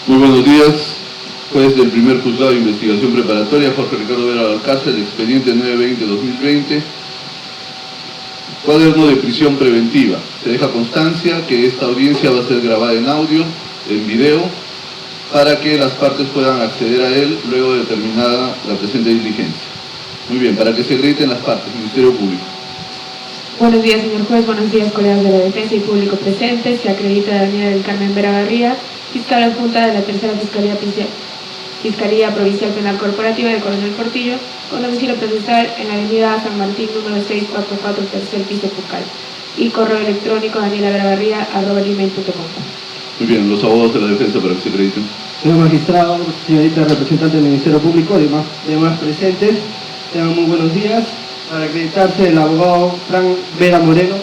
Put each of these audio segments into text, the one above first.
Muy buenos días, juez del primer juzgado de investigación preparatoria, Jorge Ricardo Vera Balcázar, el expediente 920-2020, cuaderno de prisión preventiva. Se deja constancia que esta audiencia va a ser grabada en audio, en video, para que las partes puedan acceder a él luego de terminada la presente diligencia. Muy bien, para que se acrediten las partes, Ministerio Público. Buenos días, señor juez, buenos días, colegas de la defensa y público presentes. Se acredita Daniela del Carmen Vera Barría, fiscal adjunta de la Tercera Fiscalía Provincial Penal Corporativa de Coronel Portillo, con domicilio procesal en la avenida San Martín, número 644, tercer piso, Pucal. Y correo electrónico danielabrabarría@gmail.com. Muy bien, los abogados de la defensa para que se acrediten. Señor magistrado, señorita representante del Ministerio Público, demás presentes, tengan muy buenos días. Para acreditarse el abogado Frank Vera Moreno,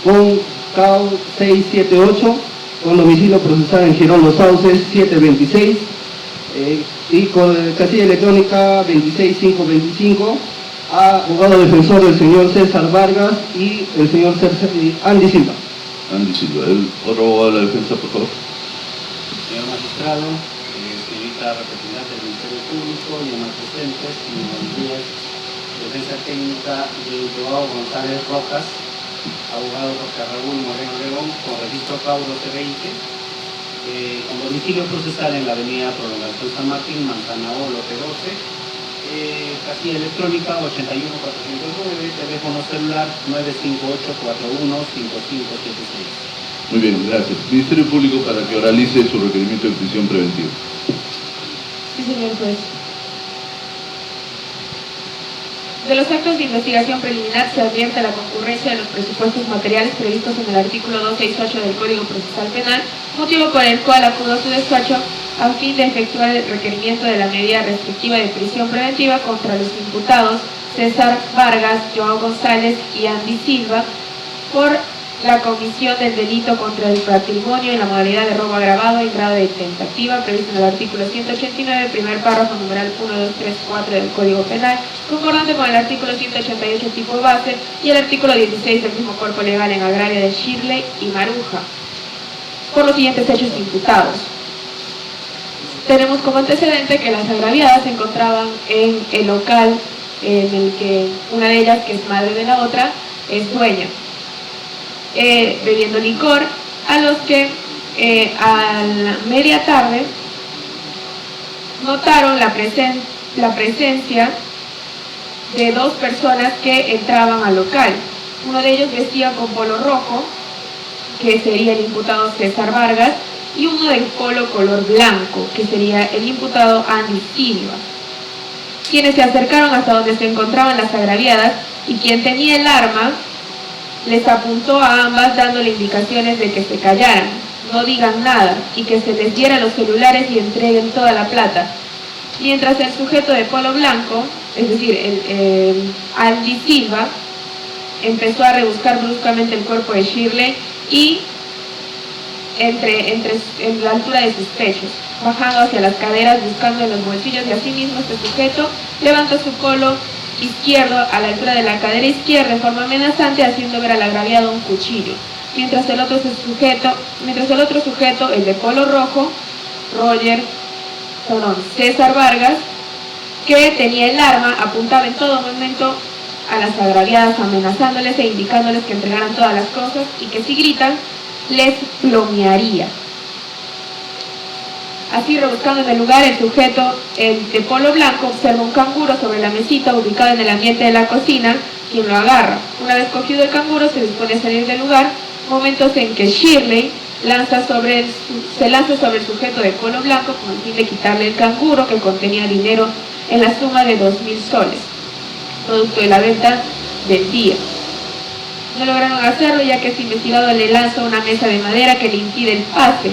con CAU 678, con domicilio procesal en Girón Los Sauces 726, y con casilla electrónica 26525, abogado defensor del señor César Vargas y el señor Andy Silva. Andy Silva, el otro abogado de la defensa, por favor. Señor magistrado, señorita representante del Ministerio Público y demás presentes, muy buenos días. Defensa técnica de Joao González Rojas, abogado Jorge Raúl Moreno León, con registro CAU 1220, con domicilio procesal en la avenida Prolongación San Martín, Manzana O, lote 12, casilla electrónica 81409, teléfono celular 958415576. Muy bien, gracias. Ministerio Público para que oralice su requerimiento de prisión preventiva. Sí, señor juez. De los actos de investigación preliminar se advierte la concurrencia de los presupuestos materiales previstos en el artículo 268 del Código Procesal Penal, motivo por el cual acudo a su despacho a fin de efectuar el requerimiento de la medida restrictiva de prisión preventiva contra los imputados César Vargas, Joao González y Andy Silva por la comisión del delito contra el patrimonio en la modalidad de robo agravado en grado de tentativa previsto en el artículo 189, primer párrafo, numeral 1, 2, 3, 4 del Código Penal, concordante con el artículo 188 tipo base y el artículo 16 del mismo cuerpo legal en agravio de Shirley y Maruja, por los siguientes hechos imputados. Tenemos como antecedente que las agraviadas se encontraban en el local en el que una de ellas, que es madre de la otra, es dueña, bebiendo licor, a los que a la media tarde notaron la presencia de dos personas que entraban al local. Uno de ellos vestía con polo rojo, que sería el imputado César Vargas, y uno de polo color blanco, que sería el imputado Andy Silva, quienes se acercaron hasta donde se encontraban las agraviadas, y quien tenía el arma les apuntó a ambas dándole indicaciones de que se callaran, no digan nada y que se les dieran los celulares y entreguen toda la plata. Mientras el sujeto de polo blanco, es decir, el Andy Silva, empezó a rebuscar bruscamente el cuerpo de Shirley y en la altura de sus pechos, bajando hacia las caderas, buscando en los bolsillos, y asimismo este sujeto levantó su polo izquierdo a la altura de la cadera izquierda en forma amenazante, haciendo ver al agraviado un cuchillo, mientras el otro sujeto, el de polo rojo, César Vargas, que tenía el arma, apuntaba en todo momento a las agraviadas, amenazándoles e indicándoles que entregaran todas las cosas y que si gritan les plomearía. Así, rebuscando en el lugar, el sujeto, el de polo blanco, observa un canguro sobre la mesita ubicado en el ambiente de la cocina, quien lo agarra. Una vez cogido el canguro, se dispone a salir del lugar, momentos en que Shirley se lanza sobre el sujeto de polo blanco con el fin de quitarle el canguro, que contenía dinero en la suma de 2.000 soles, producto de la venta del día. No lograron hacerlo, ya que este investigado le lanza una mesa de madera que le impide el pase.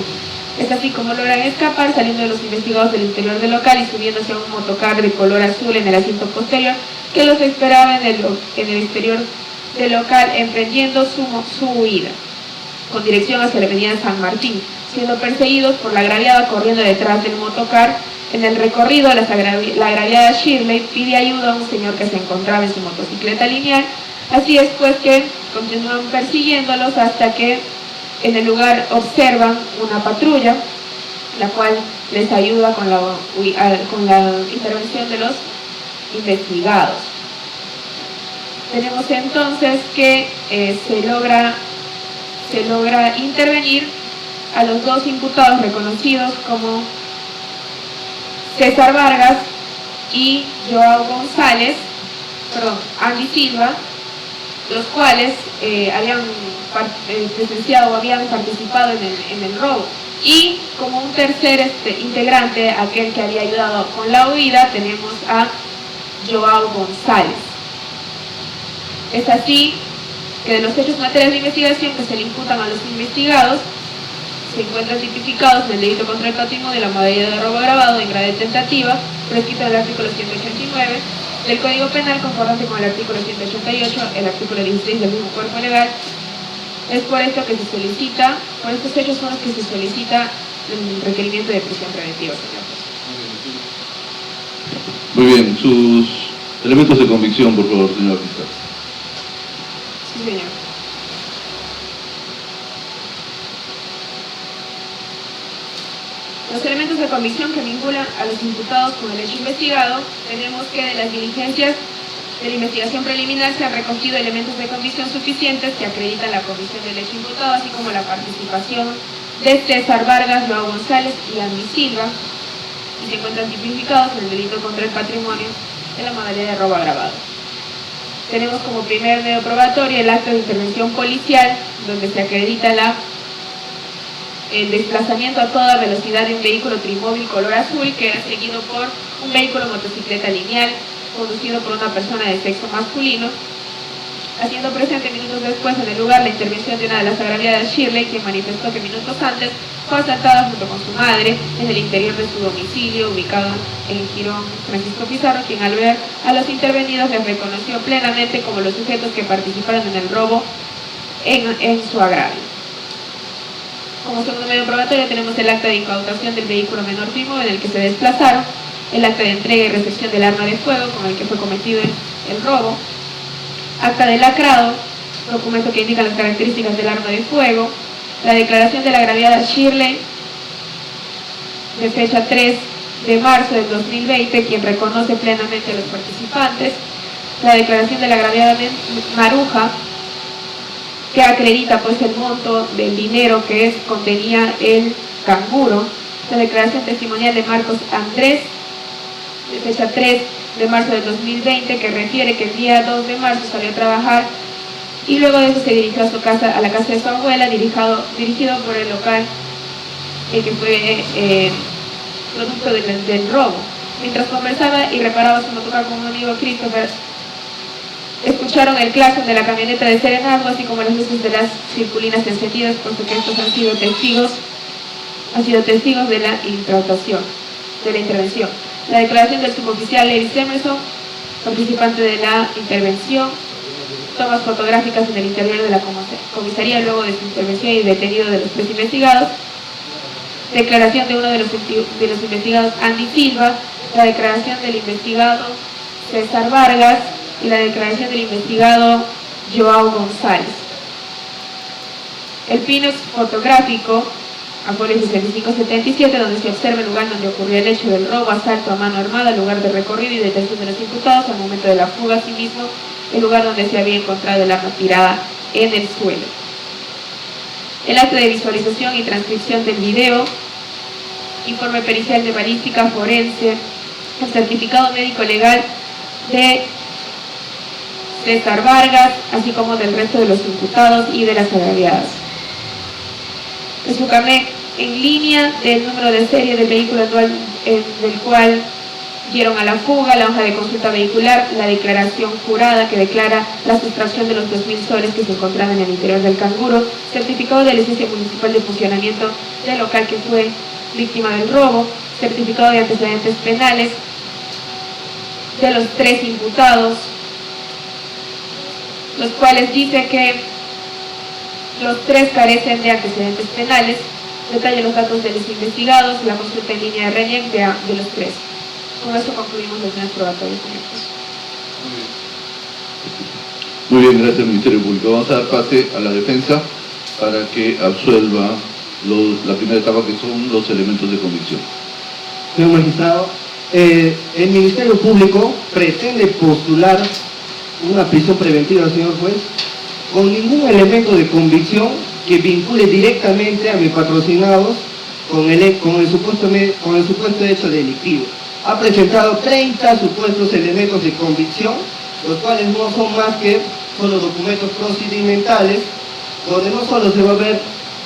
Es así como logran escapar, saliendo de los investigados del interior del local y subiéndose a un motocar de color azul en el asiento posterior que los esperaba en el exterior del local, emprendiendo su huida con dirección hacia la avenida San Martín, siendo perseguidos por la agraviada corriendo detrás del motocar. En el recorrido, la agraviada Shirley pide ayuda a un señor que se encontraba en su motocicleta lineal. Así es pues que continúan persiguiéndolos hasta que en el lugar observan una patrulla la cual les ayuda con la intervención de los investigados. Tenemos entonces que se logra intervenir a los dos imputados reconocidos como César Vargas y Joao González, Andy Silva, los cuales habían presenciado o habían participado en el robo. Y como un tercer integrante, aquel que había ayudado con la huida, tenemos a Joao González. Es así que de los hechos materiales de investigación que se le imputan a los investigados, se encuentran tipificados en el delito contra el patrimonio de la modalidad de robo agravado en grado de tentativa, prescrito en el artículo 189 del Código Penal, concordante con el artículo 188, el artículo 16 del mismo cuerpo legal. Es por esto que se solicita, por estos hechos son los que se solicita el requerimiento de prisión preventiva, señor. Muy bien, sus elementos de convicción, por favor, señor fiscal. Sí, señor. Los elementos de convicción que vinculan a los imputados con el hecho investigado, tenemos que de las diligencias de la investigación preliminar se han recogido elementos de convicción suficientes que acreditan la comisión del hecho imputado, así como la participación de César Vargas, Joao González y Andy Silva, y se encuentran tipificados en el delito contra el patrimonio de la modalidad de robo agravado. Tenemos como primer medio probatorio el acto de intervención policial, donde se acredita el desplazamiento a toda velocidad de un vehículo trimóvil color azul que era seguido por un vehículo motocicleta lineal conducido por una persona de sexo masculino, haciendo presente minutos después en el lugar la intervención de una de las agraviadas, Shirley, quien manifestó que minutos antes fue asaltada junto con su madre en el interior de su domicilio ubicado en Girón Francisco Pizarro, quien al ver a los intervenidos les reconoció plenamente como los sujetos que participaron en el robo en su agravio. Como segundo medio probatorio tenemos el acta de incautación del vehículo menor primo en el que se desplazaron, el acta de entrega y recepción del arma de fuego con el que fue cometido el robo, acta de lacrado, documento que indica las características del arma de fuego, la declaración de la agraviada Shirley de fecha 3 de marzo del 2020, quien reconoce plenamente a los participantes, la declaración de la agraviada Maruja, que acredita pues el monto del dinero que contenía el canguro, la declaración testimonial de Marcos Andrés, de fecha 3 de marzo del 2020, que refiere que el día 2 de marzo salió a trabajar y luego de eso se dirigió a su casa, a la casa de su abuela, dirigido por el local que fue producto del robo. Mientras conversaba y reparaba su motocar con un amigo, Christopher, escucharon el claxon de la camioneta de serenazgo, así como las luces de las circulinas encendidas, puesto que estos han sido testigos de la incautación, de la intervención. La declaración del suboficial Levis Emerson, participante de la intervención, tomas fotográficas en el interior de la comisaría luego de su intervención y detenido de los tres investigados, declaración de uno de los investigados, Andy Silva, la declaración del investigado César Vargas y la declaración del investigado Joao González. El pino fotográfico a Folio 6577, donde se observa el lugar donde ocurrió el hecho del robo, asalto a mano armada, lugar de recorrido y detención de los imputados al momento de la fuga, asimismo el lugar donde se había encontrado el arma tirada en el suelo. El acto de visualización y transcripción del video, informe pericial de balística forense, el certificado médico legal de César Vargas, así como del resto de los imputados y de las agraviadas. El SUCAMEC en línea del número de serie del vehículo actual del cual dieron a la fuga, la hoja de consulta vehicular, la declaración jurada que declara la sustracción de los 2.000 soles que se encontraban en el interior del canguro, certificado de licencia municipal de funcionamiento del local que fue víctima del robo, certificado de antecedentes penales de los tres imputados, los cuales dice que los tres carecen de antecedentes penales, detalla los datos de los investigados, la consulta en línea de RENIEC de los tres. Con eso concluimos los bienes probatorios. Muy bien, gracias Ministerio Público. Vamos a dar pase a la defensa para que absuelva la primera etapa, que son los elementos de convicción. Señor magistrado, el Ministerio Público pretende postular una prisión preventiva, señor juez, con ningún elemento de convicción que vincule directamente a mis patrocinados con el supuesto hecho delictivo. Ha presentado 30 supuestos elementos de convicción, los cuales no son más que solo documentos procedimentales, donde no solo se va a ver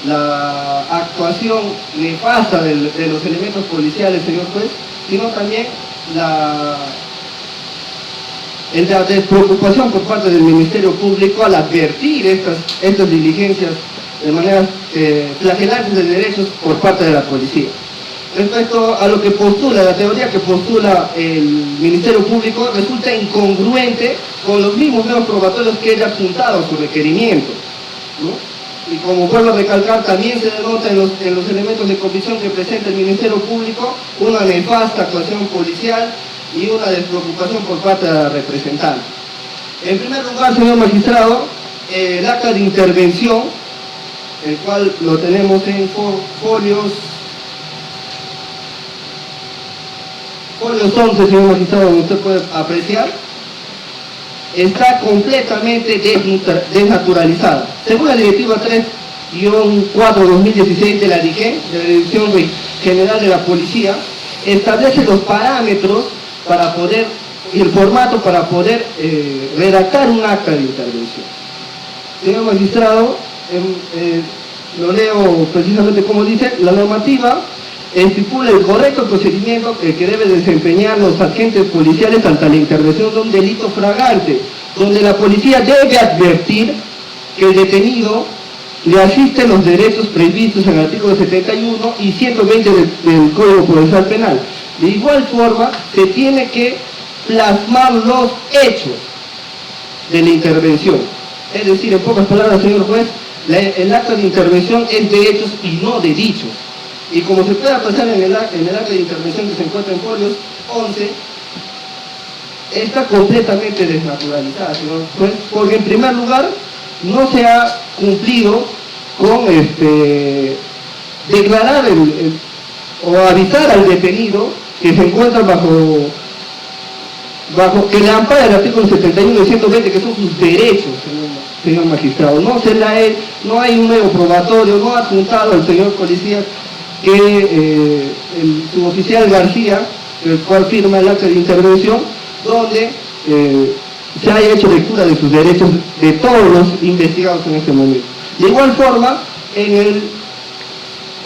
la actuación nefasta de los elementos policiales, señor juez, sino también la despreocupación por parte del Ministerio Público al advertir estas diligencias de manera flagelantes de derechos por parte de la policía. Respecto a lo que postula, la teoría que postula el Ministerio Público resulta incongruente con los mismos medios probatorios que ella ha apuntado a su requerimiento, ¿no? Y como vuelvo a recalcar, también se denota en los elementos de convicción que presenta el Ministerio Público una nefasta actuación policial y una despreocupación por parte de la representante. En primer lugar, señor magistrado, el acta de intervención, el cual lo tenemos en folios 11, señor magistrado, como usted puede apreciar, está completamente desnaturalizada. Según la Directiva 3-4/2016 de la DIGE, de la Dirección General de la Policía, establece los parámetros para poder, y el formato para poder redactar un acta de intervención. Señor magistrado, lo leo precisamente como dice: la normativa estipula el correcto procedimiento que deben desempeñar los agentes policiales ante la intervención de un delito flagrante, donde la policía debe advertir que el detenido le asisten los derechos previstos en el artículo 71 y 120 del Código Procesal Penal. De igual forma, se tiene que plasmar los hechos de la intervención. Es decir, en pocas palabras, señor juez, el acta de intervención es de hechos y no de dichos. Y como se puede apreciar en el acta de intervención que se encuentra en folios 11, está completamente desnaturalizada, señor juez, porque en primer lugar no se ha cumplido con declarar o avisar al detenido que se encuentra bajo que le ampara el artículo 71 y 120, que son sus derechos, señor magistrado. No hay un medio probatorio, no ha apuntado al señor policía que el suboficial García, el cual firma el acta de intervención, donde se haya hecho lectura de sus derechos de todos los investigados en este momento. De igual forma, en el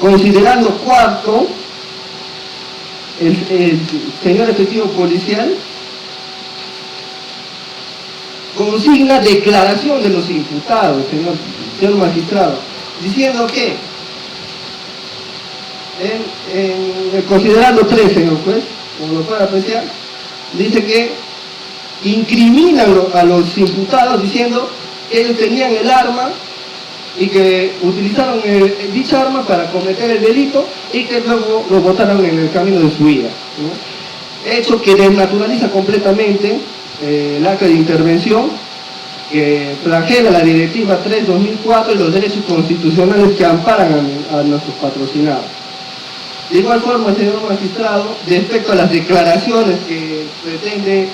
considerando cuarto, el señor efectivo policial consigna declaración de los imputados, señor magistrado, diciendo que considerando 3, señor juez, como lo puede apreciar, dice que incriminan a los imputados diciendo que ellos tenían el arma y que utilizaron dicha arma para cometer el delito y que luego lo botaron en el camino de su vida, ¿no? Hecho que desnaturaliza completamente el acta de intervención, que flagela la Directiva 3/2004 y los derechos constitucionales que amparan a nuestros patrocinados. De igual forma, señor magistrado, respecto a las declaraciones que pretende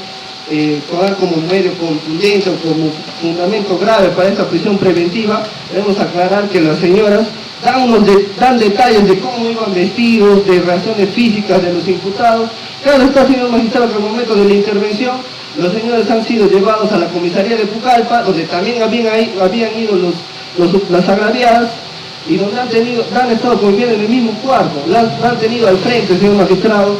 tomar como medio contundente o como fundamento grave para esta prisión preventiva, debemos aclarar que las señoras dan detalles de cómo iban vestidos, de reacciones físicas de los imputados. Claro está, señor magistrado, que al momento de la intervención, los señores han sido llevados a la comisaría de Pucallpa, donde también habían ido las agraviadas, y donde han estado conviviendo en el mismo cuarto, las han tenido al frente, señor magistrado.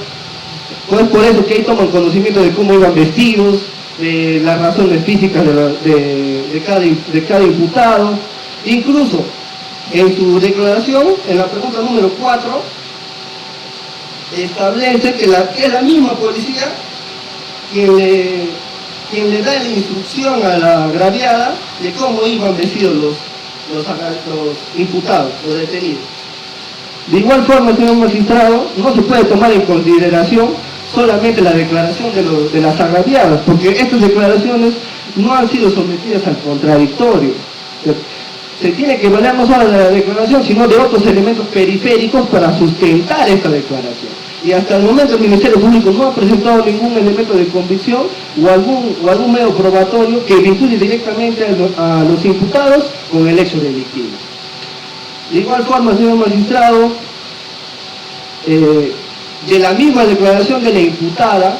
Pues por eso que ahí toman conocimiento de cómo iban vestidos, de las razones físicas de cada imputado. Incluso en su declaración, en la pregunta número 4, establece que es la misma policía quien le da la instrucción a la agraviada de cómo iban vestidos los imputados, los detenidos. De igual forma, señor magistrado, no se puede tomar en consideración solamente la declaración de las agraviadas, porque estas declaraciones no han sido sometidas al contradictorio. se tiene que valer no solo de la declaración, sino de otros elementos periféricos para sustentar esta declaración. Y hasta el momento el Ministerio Público no ha presentado ningún elemento de convicción o algún medio probatorio que vincule directamente a los imputados con el hecho delictivo. De igual forma, señor magistrado, de la misma declaración de la imputada,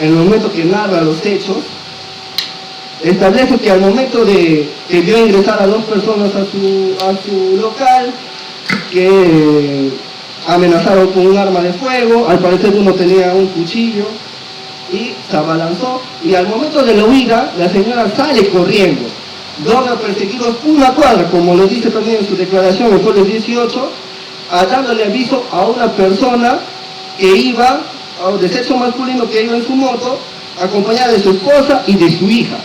en el momento que narra los hechos, establece que al momento de que vio ingresar a 2 personas a su local, que amenazaron con un arma de fuego, al parecer uno tenía un cuchillo, y se abalanzó, y al momento de la huida, la señora sale corriendo, logra perseguirlos una cuadra, como lo dice también en su declaración el jueves 18, dándole aviso a una persona que iba, de sexo masculino, que iba en su moto, acompañada de su esposa y de su hija,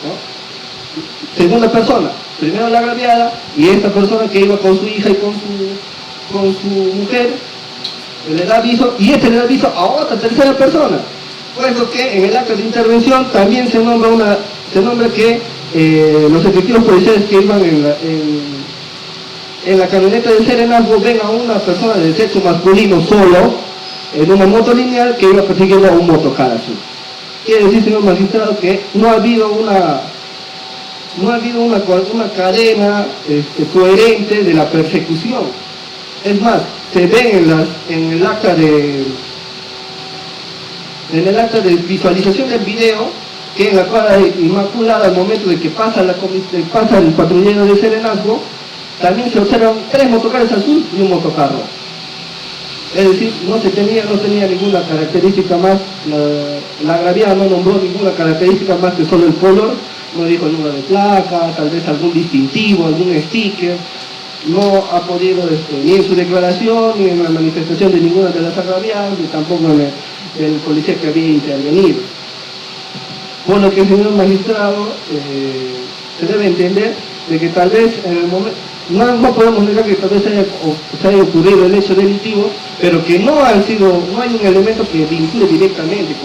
¿no? Segunda persona, primero la agraviada, y esta persona que iba con su hija y con su mujer, le da aviso, y le da aviso a otra tercera persona, puesto que en el acto de intervención también se nombra que los efectivos policiales que iban en la camioneta de serenazgo ven a una persona de sexo masculino solo, en una moto lineal que iba persiguiendo a un motocar azul. Quiere decir, señor magistrado, que no ha habido una cadena coherente de la persecución. Es más, se ven en el acta de visualización del video que en la cuadra Inmaculada, al momento de que pasa el patrullero de serenazgo, también se observan 3 motocares azul y un motocar rojo. Es decir, no tenía ninguna característica más, la agraviada no nombró ninguna característica más que solo el color, no dijo el número de placa, tal vez algún distintivo, algún sticker. No ha podido, ni en su declaración, ni en la manifestación de ninguna de las agraviadas, ni tampoco en el policía que había intervenido. Por lo que, señor magistrado, se debe entender de que tal vez en el momento, no podemos negar que tal vez se haya ocurrido el hecho delictivo, pero que no hay un elemento que vincule directamente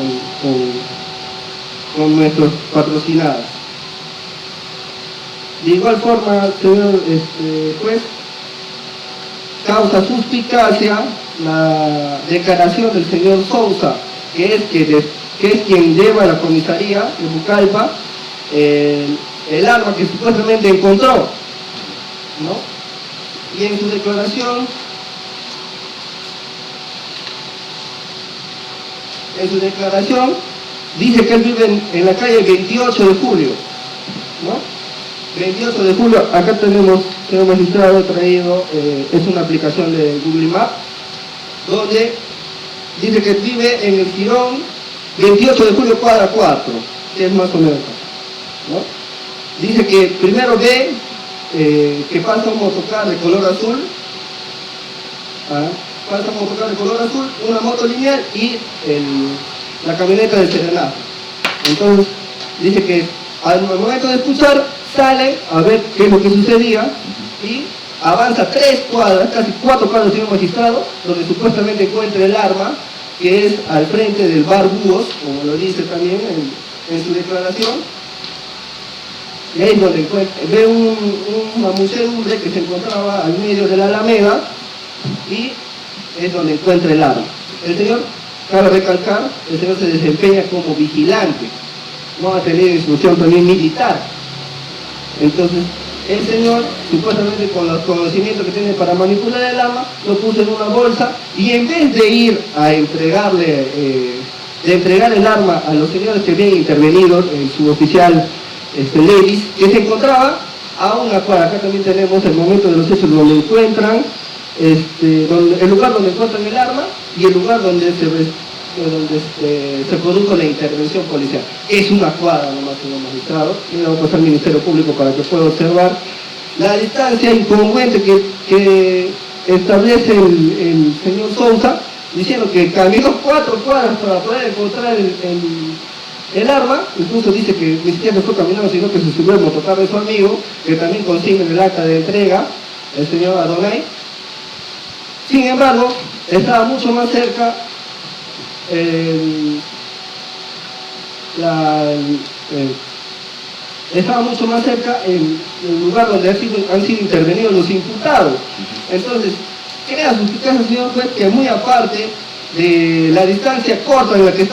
con nuestros patrocinados. De igual forma, señor juez, causa suspicacia la declaración del señor Sousa, que es quien lleva a la comisaría de Pucallpa el arma que supuestamente encontró, ¿no? Y en su declaración dice que él vive en la calle 28 de julio, ¿no? 28 de julio, acá tenemos, señor magistrado, traído, es una aplicación de Google Maps, donde dice que vive en el jirón 28 de julio, cuadra 4, que es más o menos, ¿no? Dice que primero ve que pasa un motocar de color azul, una moto lineal y la camioneta de serenazgo. Entonces, dice que al momento de escuchar, sale a ver qué es lo que sucedía y avanza 3 cuadras, casi 4 cuadras, señor magistrado, donde supuestamente encuentra el arma, que es al frente del bar Búhos, como lo dice también en su declaración. Y ahí es donde ve una muchedumbre que se encontraba al medio de la Alameda y es donde encuentra el arma. El señor, cabe recalcar, el señor se desempeña como vigilante, no ha tenido instrucción también militar. Entonces, el señor, supuestamente con los conocimientos que tiene para manipular el arma, lo puso en una bolsa y en vez de ir a entregar el arma a los señores que habían intervenido, en su oficial Levis, que se encontraba a una cuadra. Acá también tenemos el momento de los hechos donde encuentran, el lugar donde encuentran el arma y el lugar donde se produjo la intervención policial. Es una cuadra nomás, señor magistrado, y le vamos a pasar al Ministerio Público para que pueda observar la distancia incongruente que establece el señor Sousa, diciendo que caminó 4 cuadras para poder encontrar el arma. Incluso dice que ni siquiera fue caminando, sino que se subió al motocar de su amigo, que también consigna en el acta de entrega, el señor Adonai. Sin embargo, estaba mucho más cerca estaba mucho más cerca en el lugar donde han sido intervenidos los imputados. Entonces, crea suspicacia, señor juez, que muy aparte de la distancia corta en la que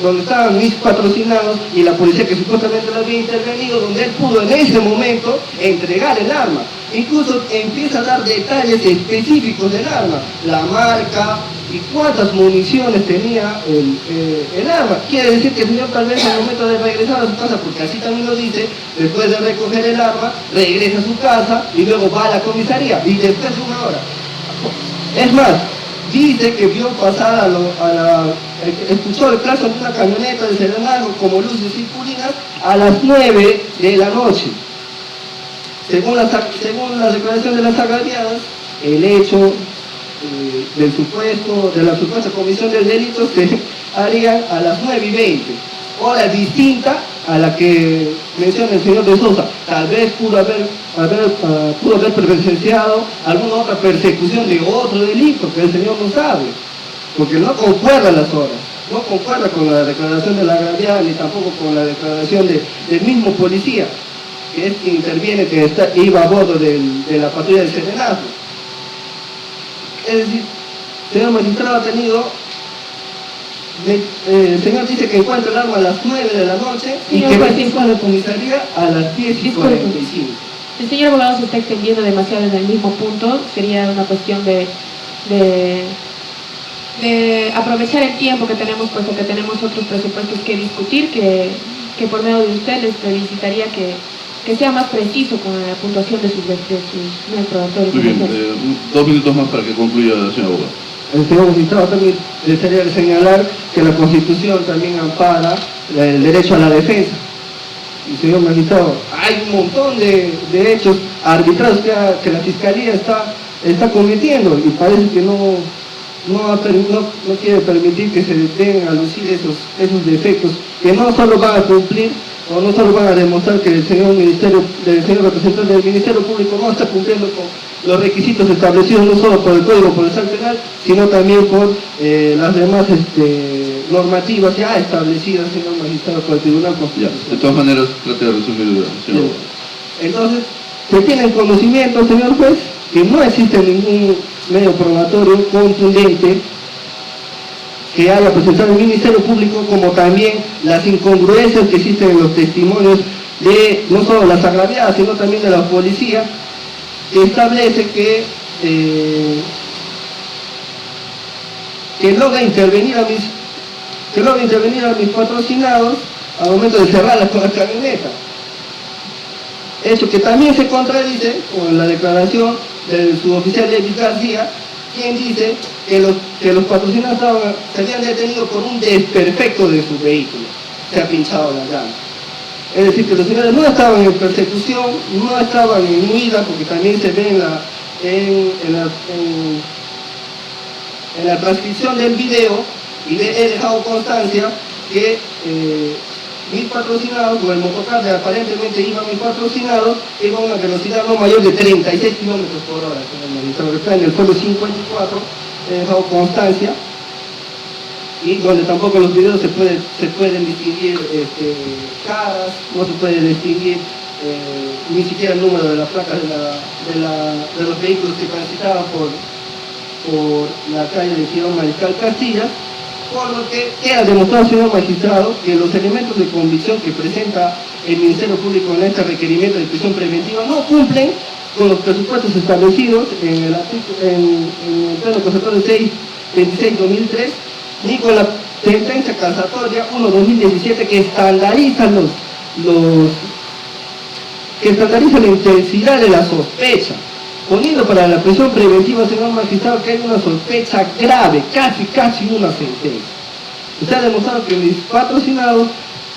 donde estaban mis patrocinados y la policía que supuestamente lo había intervenido, donde él pudo en ese momento entregar el arma. Incluso empieza a dar detalles específicos del arma, la marca y cuántas municiones tenía el arma. Quiere decir que el señor tal vez al momento de regresar a su casa, porque así también lo dice, después de recoger el arma, regresa a su casa y luego va a la comisaría y después de una hora. Es más, dice que vio pasar escuchó el claxon de una camioneta de serenazgo como luces circulinas a las 9 de la noche. Según la declaración de las agraviadas, el hecho de la supuesta comisión del delito se haría a las 9:20, hora distinta a la que menciona el señor de Sosa. Tal vez pudo haber presenciado alguna otra persecución de otro delito que el señor no sabe, porque no concuerda las horas, no concuerda con la declaración de la agraviada ni tampoco con la declaración del mismo policía, que es quien interviene, que iba a bordo de la patrulla del serenazgo. Es decir, el señor magistrado ha tenido... el señor dice que encuentra el arma a las 9 de la noche y que va a la comisaría a las 10:45. El señor abogado se está extendiendo demasiado en el mismo punto. Sería una cuestión de aprovechar el tiempo que tenemos, puesto que tenemos otros presupuestos que discutir, que por medio de usted les felicitaría que sea más preciso con la puntuación de sus probatorio. Muy bien, 2 minutos más para que concluya el señor abogado. El señor magistrado también desearía señalar que la Constitución también ampara el derecho a la defensa. Y señor magistrado, hay un montón de hechos arbitrarios que la Fiscalía está cometiendo y parece que no quiere permitir que se detengan a lucir esos defectos que no solo van a cumplir o no solo van a demostrar que el señor representante del Ministerio Público no está cumpliendo con los requisitos establecidos no solo por el Código Procesal Penal, sino también por las demás normativas ya establecidas, señor magistrado, por el Tribunal Constitucional. De todas maneras, trate de resumir, señor abogado. Entonces, se tiene en conocimiento, señor juez, que no existe ningún medio probatorio contundente que haya presentado el Ministerio Público, como también las incongruencias que existen en los testimonios de no solo las agraviadas, sino también de la policía, que establece que logra intervenir a mis patrocinados al momento de cerrarla con la camioneta. Hecho que también se contradice con la declaración del suboficial David García, quien dice que los patrocinados se habían detenido por un desperfecto de su vehículo, se ha pinchado la llanta. Es decir, que los señores no estaban en persecución, no estaban en huida, porque también se ve en la transcripción del video, y he dejado constancia que mis patrocinados, o el motocar de aparentemente iba mis patrocinados, iba a una velocidad no mayor de 36 kilómetros por hora, que está en el folio 54, he dejado constancia, y donde tampoco en los videos se pueden distinguir caras, no se puede distinguir ni siquiera el número de las placas de los vehículos que transitaban por la calle de Girón Mariscal Castilla, por lo que queda demostrado, señor magistrado, que los elementos de convicción que presenta el Ministerio Público en este requerimiento de prisión preventiva no cumplen con los presupuestos establecidos en el pleno constitucional 626/2003, ni con la sentencia casatoria 1/2017 que estandariza la intensidad de la sospecha, poniendo para la prisión preventiva, señor magistrado, que hay una sospecha grave, casi una sentencia. Usted ha demostrado que mis patrocinados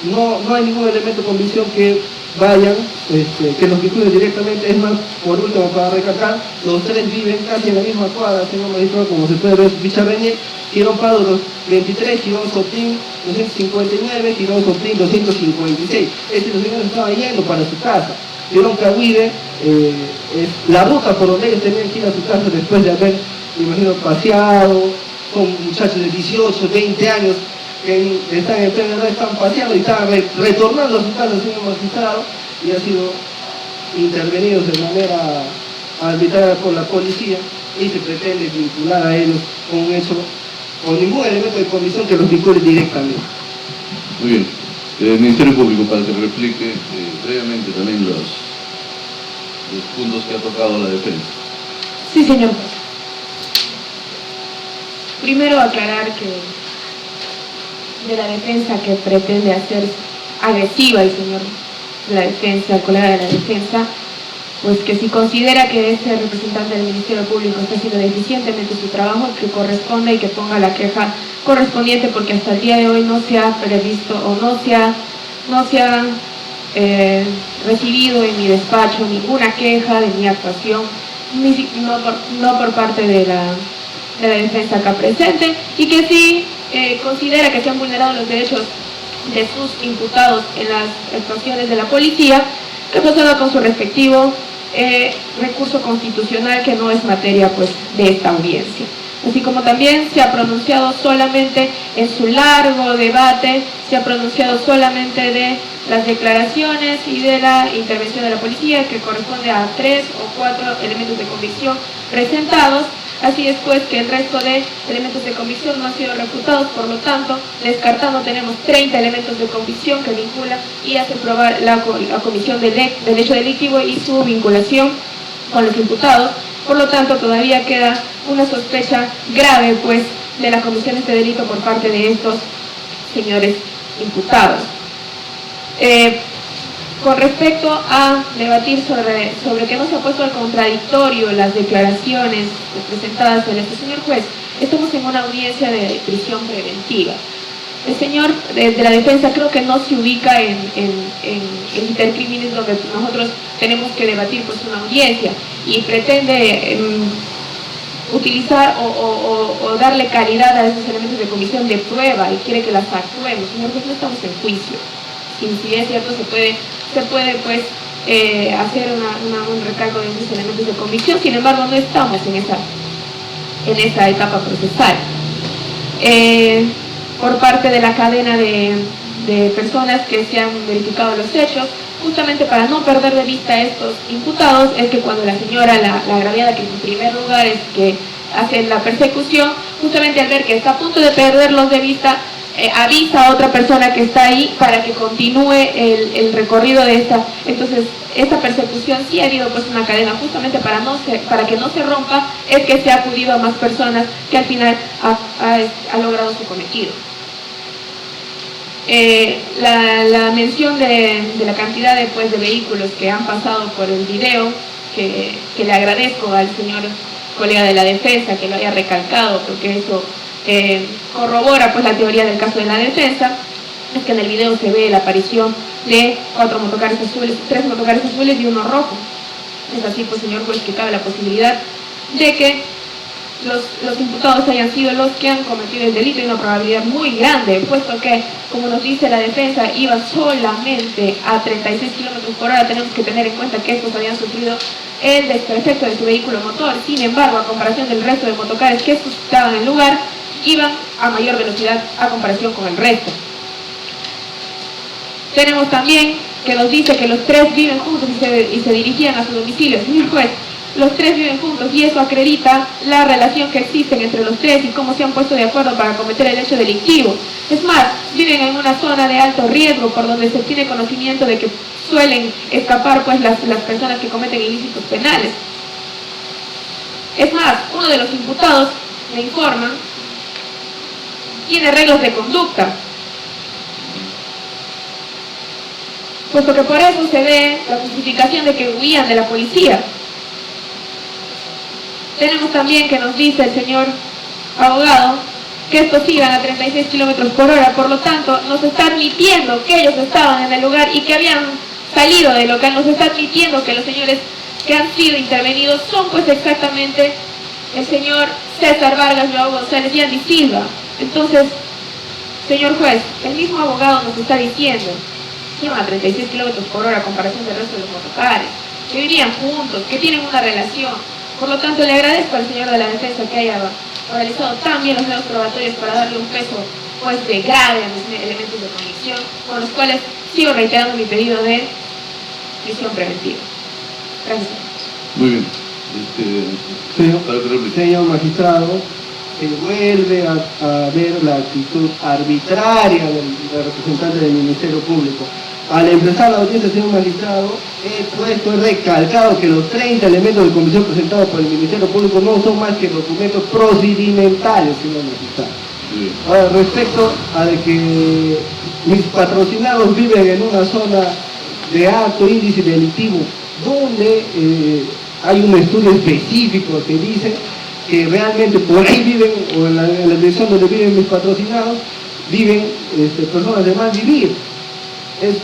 no hay ningún elemento de convicción que vayan, que los vinculen directamente. Es más, por último, para recalcar, los tres viven casi en la misma cuadra, señor magistrado, como se puede ver en su ficha Reñé, Girón Prado 23, Girón Sotín 259, Girón Sotín 256. Es decir, los señores estaban yendo para su casa. Girón Cahuide es la ruta por donde ellos tenían que ir a su casa después de haber, me imagino, paseado. Son muchachos de 18, 20 años que están en plena edad, están paseando y están retornando a su casa, señor magistrado, y han sido intervenidos de manera arbitraria por la policía y se pretende vincular a ellos con un hecho, con ningún elemento de comisión que los vincule directamente. Muy bien. El Ministerio Público, para que replique brevemente también los puntos que ha tocado la defensa. Sí, señor juez. Primero aclarar que de la defensa que pretende hacer agresiva el señor de la defensa, el colega de la defensa, pues que si considera que este representante del Ministerio Público está haciendo deficientemente su trabajo, que corresponda y que ponga la queja correspondiente, porque hasta el día de hoy no se ha previsto o no se ha recibido en mi despacho ninguna queja de mi actuación, no por parte de la defensa acá presente, y que sí considera que se han vulnerado los derechos de sus imputados en las actuaciones de la policía, que proceda con su respectivo recurso constitucional, que no es materia pues de esta audiencia. Así como también se ha pronunciado solamente en su largo debate, se ha pronunciado solamente de las declaraciones y de la intervención de la policía, que corresponde a 3 o 4 elementos de convicción presentados. Así es pues que el resto de elementos de convicción no han sido refutados, por lo tanto, descartando, tenemos 30 elementos de convicción que vinculan y hacen probar la comisión del hecho delictivo y su vinculación con los imputados. Por lo tanto, todavía queda una sospecha grave pues de la comisión de este delito por parte de estos señores imputados. Con respecto a debatir sobre que no se ha puesto al contradictorio las declaraciones presentadas por este señor juez, estamos en una audiencia de prisión preventiva. El señor de la defensa creo que no se ubica en intercrímenes donde nosotros tenemos que debatir pues una audiencia, y pretende utilizar o darle calidad a esos elementos de comisión de prueba y quiere que las actuemos. Señor juez, no estamos en juicio. Si bien es cierto, se puede pues hacer un recargo de esos elementos de convicción, sin embargo no estamos en esa etapa procesal. Por parte de la cadena de personas que se han verificado los hechos, justamente para no perder de vista a estos imputados, es que cuando la señora, la agraviada, que en primer lugar es que hace la persecución, justamente al ver que está a punto de perderlos de vista, avisa a otra persona que está ahí para que continúe el recorrido de esta. Entonces, esta persecución sí ha habido pues una cadena, justamente para que no se rompa, es que se ha acudido a más personas, que al final ha logrado su cometido. La mención de la cantidad de vehículos que han pasado por el video, que le agradezco al señor colega de la defensa que lo haya recalcado, porque eso corrobora pues la teoría del caso de la defensa, es que en el video se ve la aparición de 4 motocares azules, 3 motocares azules y 1 rojo. Es así pues, señor juez, que cabe la posibilidad de que los imputados hayan sido los que han cometido el delito, y una probabilidad muy grande, puesto que, como nos dice la defensa, iban solamente a 36 kilómetros por hora. Tenemos que tener en cuenta que estos habían sufrido el desperfecto de su vehículo motor. Sin embargo, a comparación del resto de motocares que estaban en el lugar, iban a mayor velocidad a comparación con el resto. Tenemos también que nos dice que los 3 viven juntos y se dirigían a su domicilio. Señor juez, los 3 viven juntos, y eso acredita la relación que existe entre los 3 y cómo se han puesto de acuerdo para cometer el hecho delictivo. Es más, viven en una zona de alto riesgo, por donde se tiene conocimiento de que suelen escapar pues las personas que cometen ilícitos penales. Es más, uno de los imputados, me informan, tiene reglas de conducta, puesto que por eso se ve la justificación de que huían de la policía. Tenemos también que nos dice el señor abogado que estos iban a 36 kilómetros por hora, por lo tanto nos está admitiendo que ellos estaban en el lugar y que habían salido del local. Nos está admitiendo que los señores que han sido intervenidos son pues exactamente el señor César Vargas, Joao González y Andy Silva. Entonces, señor juez, el mismo abogado nos está diciendo que iban a 36 kilómetros por hora a comparación del resto de los motocares, que vivían juntos, que tienen una relación. Por lo tanto, le agradezco al señor de la defensa que haya realizado tan bien los medios probatorios para darle un peso pues de grave a mis elementos de convicción, con los cuales sigo reiterando mi pedido de prisión preventiva. Gracias. Muy bien. Señor, Para que replique. señor magistrado, se vuelve a ver la actitud arbitraria del representante del Ministerio Público. Al empezar la audiencia, señor magistrado, he recalcado que los 30 elementos de comisión presentados por el Ministerio Público no son más que documentos procedimentales, señor magistrado. Sí. Ahora, respecto a de que mis patrocinados viven en una zona de alto índice delictivo, donde hay un estudio específico que dice que realmente por ahí viven, o en la dirección donde viven mis patrocinados, viven personas de mal vivir. Es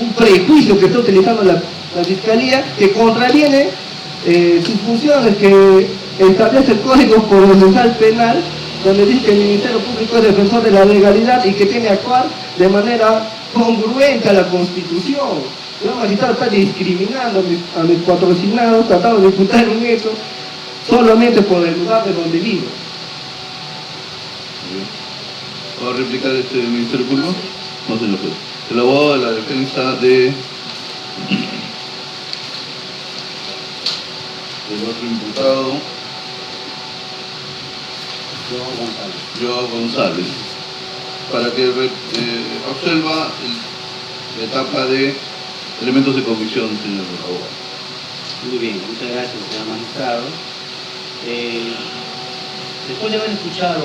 un prejuicio que está utilizando la Fiscalía, que contraviene sus funciones que establece el Código Procesal Penal, donde dice que el Ministerio Público es defensor de la legalidad y que tiene que actuar de manera congruente a la Constitución. El señor magistrado está discriminando a mis patrocinados, tratando de imputar un hecho solamente por el lugar de donde vivo. ¿Va a replicar el Ministerio Público? No, señor juez. El abogado de la defensa del otro imputado, Joao González, para que observa la etapa de elementos de convicción, señor abogado. Muy bien, muchas gracias, señor magistrado. Después de haber escuchado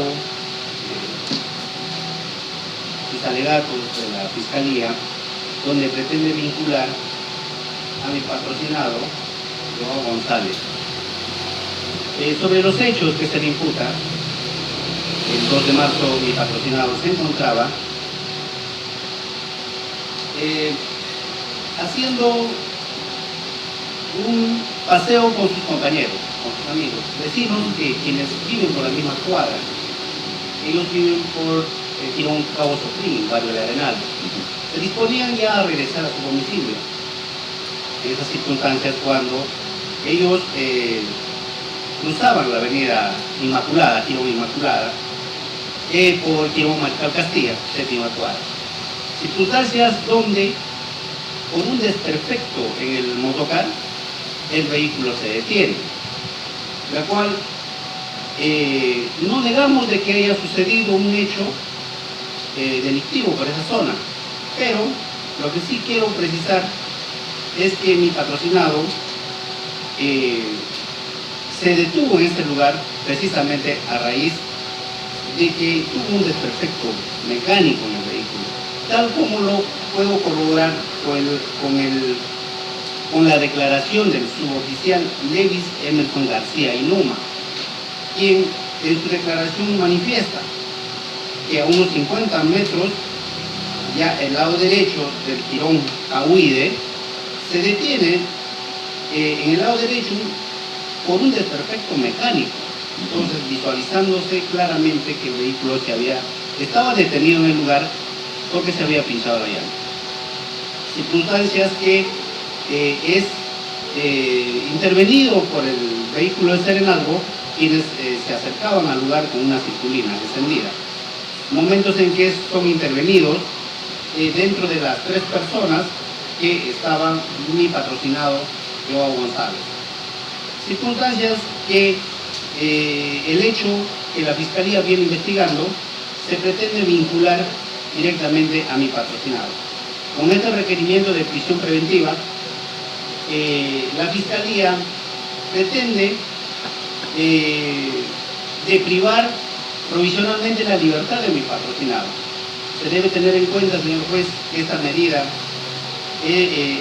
los alegatos de la Fiscalía, donde pretende vincular a mi patrocinado, Joao González, sobre los hechos que se le imputa, el 2 de marzo mi patrocinado se encontraba haciendo un paseo con sus compañeros, con sus amigos, vecinos quienes viven por la misma cuadra. Ellos viven por Tirón Cabo Sofrín, barrio de Arenal. Se disponían ya a regresar a su domicilio. En esas circunstancias, cuando ellos cruzaban la avenida Inmaculada, Tirón Inmaculada, por Tirón Mariscal Castilla, séptima cuadra. Circunstancias donde, por un desperfecto en el motocar, el vehículo se detiene, la cual no negamos de que haya sucedido un hecho delictivo por esa zona, pero lo que sí quiero precisar es que mi patrocinado se detuvo en este lugar precisamente a raíz de que tuvo un desperfecto mecánico en el vehículo, tal como lo puedo corroborar con la declaración del suboficial Levis Emerson García Inuma, quien en su declaración manifiesta que a unos 50 metros, ya el lado derecho del Tirón Cahuide, se detiene en el lado derecho por un desperfecto mecánico. Entonces, visualizándose claramente que el vehículo estaba detenido en el lugar porque se había pinchado la llanta. Circunstancias que es intervenido por el vehículo de Serenazgo, quienes se acercaban al lugar con una circulina encendida. Momentos en que son intervenidos dentro de las 3 personas que estaban mi patrocinado, Joao González. Circunstancias que el hecho que la Fiscalía viene investigando se pretende vincular directamente a mi patrocinado. Con este requerimiento de prisión preventiva, la Fiscalía pretende deprivar provisionalmente la libertad de mi patrocinado. Se debe tener en cuenta, señor juez, que esta medida,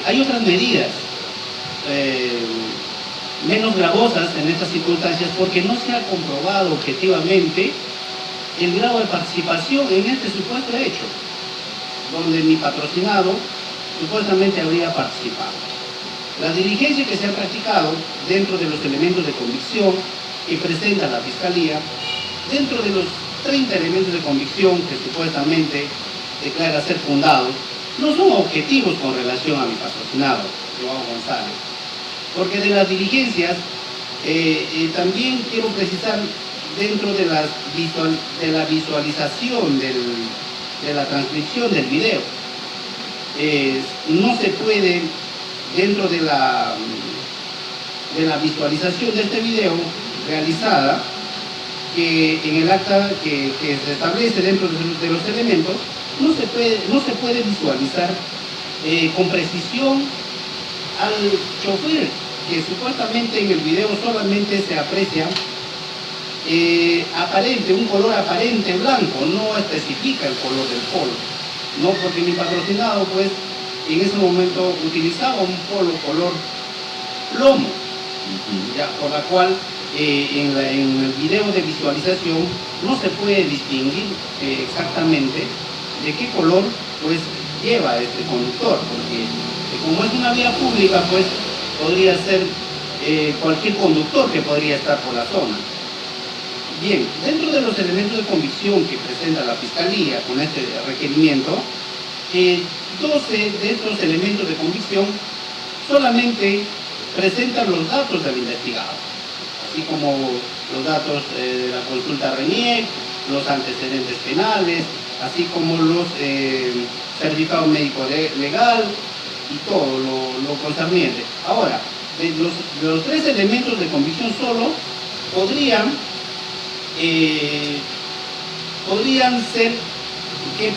hay otras medidas menos gravosas en estas circunstancias porque no se ha comprobado objetivamente el grado de participación en este supuesto hecho, donde mi patrocinado supuestamente habría participado. La diligencia que se ha practicado dentro de los elementos de convicción que presenta la Fiscalía, dentro de los 30 elementos de convicción que supuestamente declara ser fundados, no son objetivos con relación a mi patrocinado, Joao González. Porque de las diligencias, también quiero precisar, dentro de la visualización de la transcripción del video, no se puede dentro de la visualización de este video realizada, que en el acta que se establece dentro de los elementos, no se puede visualizar con precisión al chofer, que supuestamente en el video solamente se aprecia un color aparente blanco, no especifica el color del polo, no, porque mi patrocinado pues en ese momento utilizaba un polo color plomo, ya, por la cual en el video de visualización no se puede distinguir exactamente de qué color pues lleva este conductor, porque como es una vía pública pues podría ser cualquier conductor que podría estar por la zona. Bien, dentro de los elementos de convicción que presenta la Fiscalía con este requerimiento, 12 de estos elementos de convicción solamente presentan los datos del investigado, así como los datos de la consulta RENIEC, los antecedentes penales, así como los certificados médico legal y todo lo concerniente. Ahora, de los 3 elementos de convicción solo podrían ser que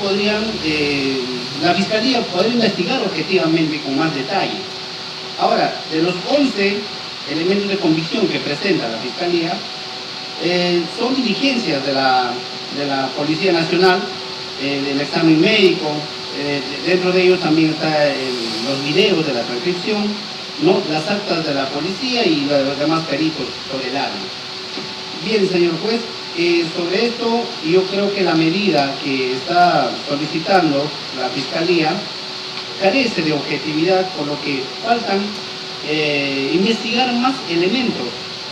la Fiscalía podría investigar objetivamente con más detalle. Ahora, de los 11 elementos de convicción que presenta la Fiscalía, son diligencias de la Policía Nacional, del examen médico, dentro de ellos también están los videos de la transcripción, ¿no?, las actas de la policía y los demás peritos sobre el arma. Bien, señor juez, sobre esto yo creo que la medida que está solicitando la Fiscalía carece de objetividad, por lo que faltan investigar más elementos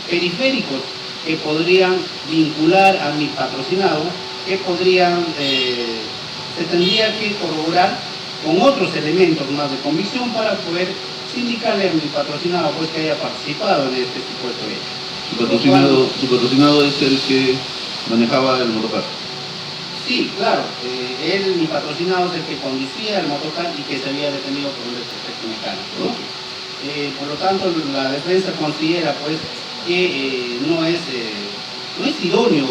periféricos que podrían vincular a mi patrocinado, que se tendría que corroborar con otros elementos más de convicción para poder sindicarle a mi patrocinado pues que haya participado en este supuesto hecho. Su patrocinado es el que manejaba el motocar. Sí, claro, mi patrocinado es el que conducía el motocar y que se había detenido por un defecto mecánico, ¿no? Por lo tanto, la defensa considera pues que no es idóneo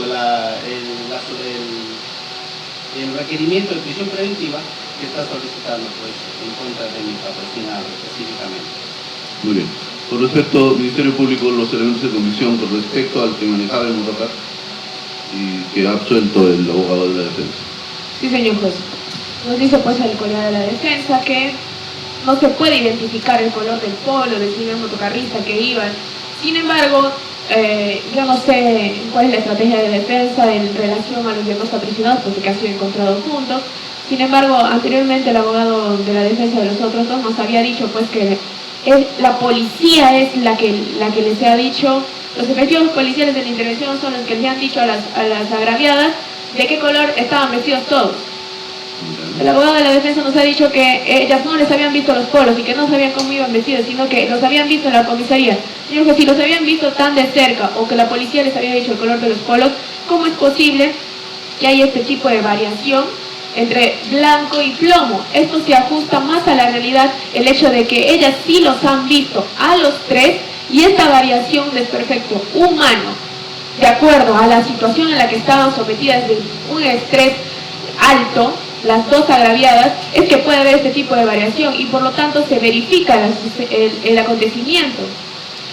el requerimiento de prisión preventiva que está solicitando pues en contra de mi patrocinado específicamente. Muy bien. Con respecto al Ministerio Público, los elementos de convicción con respecto al que manejaba el motocar y que ha absuelto el abogado de la defensa. Sí, señor juez. Nos dice pues el colega de la defensa que no se puede identificar el color del polo del señor motocarrista que iba. Sin embargo, yo no sé cuál es la estrategia de defensa en relación a los demás patrocinados, porque han sido encontrados juntos. Sin embargo, anteriormente el abogado de la defensa de los otros dos nos había dicho pues que la policía es la que les ha dicho, los efectivos policiales de la intervención son los que les han dicho a las agraviadas de qué color estaban vestidos todos. El abogado de la defensa nos ha dicho que ellas no les habían visto los polos y que no sabían cómo iban vestidos, sino que los habían visto en la comisaría. Señor juez, si los habían visto tan de cerca o que la policía les había dicho el color de los polos, ¿cómo es posible que haya este tipo de variación entre blanco y plomo? Esto se ajusta más a la realidad, el hecho de que ellas sí los han visto a los 3 y esta variación de desperfecto humano, de acuerdo a la situación en la que estaban sometidas de un estrés alto, las dos agraviadas, es que puede haber este tipo de variación y por lo tanto se verifica el acontecimiento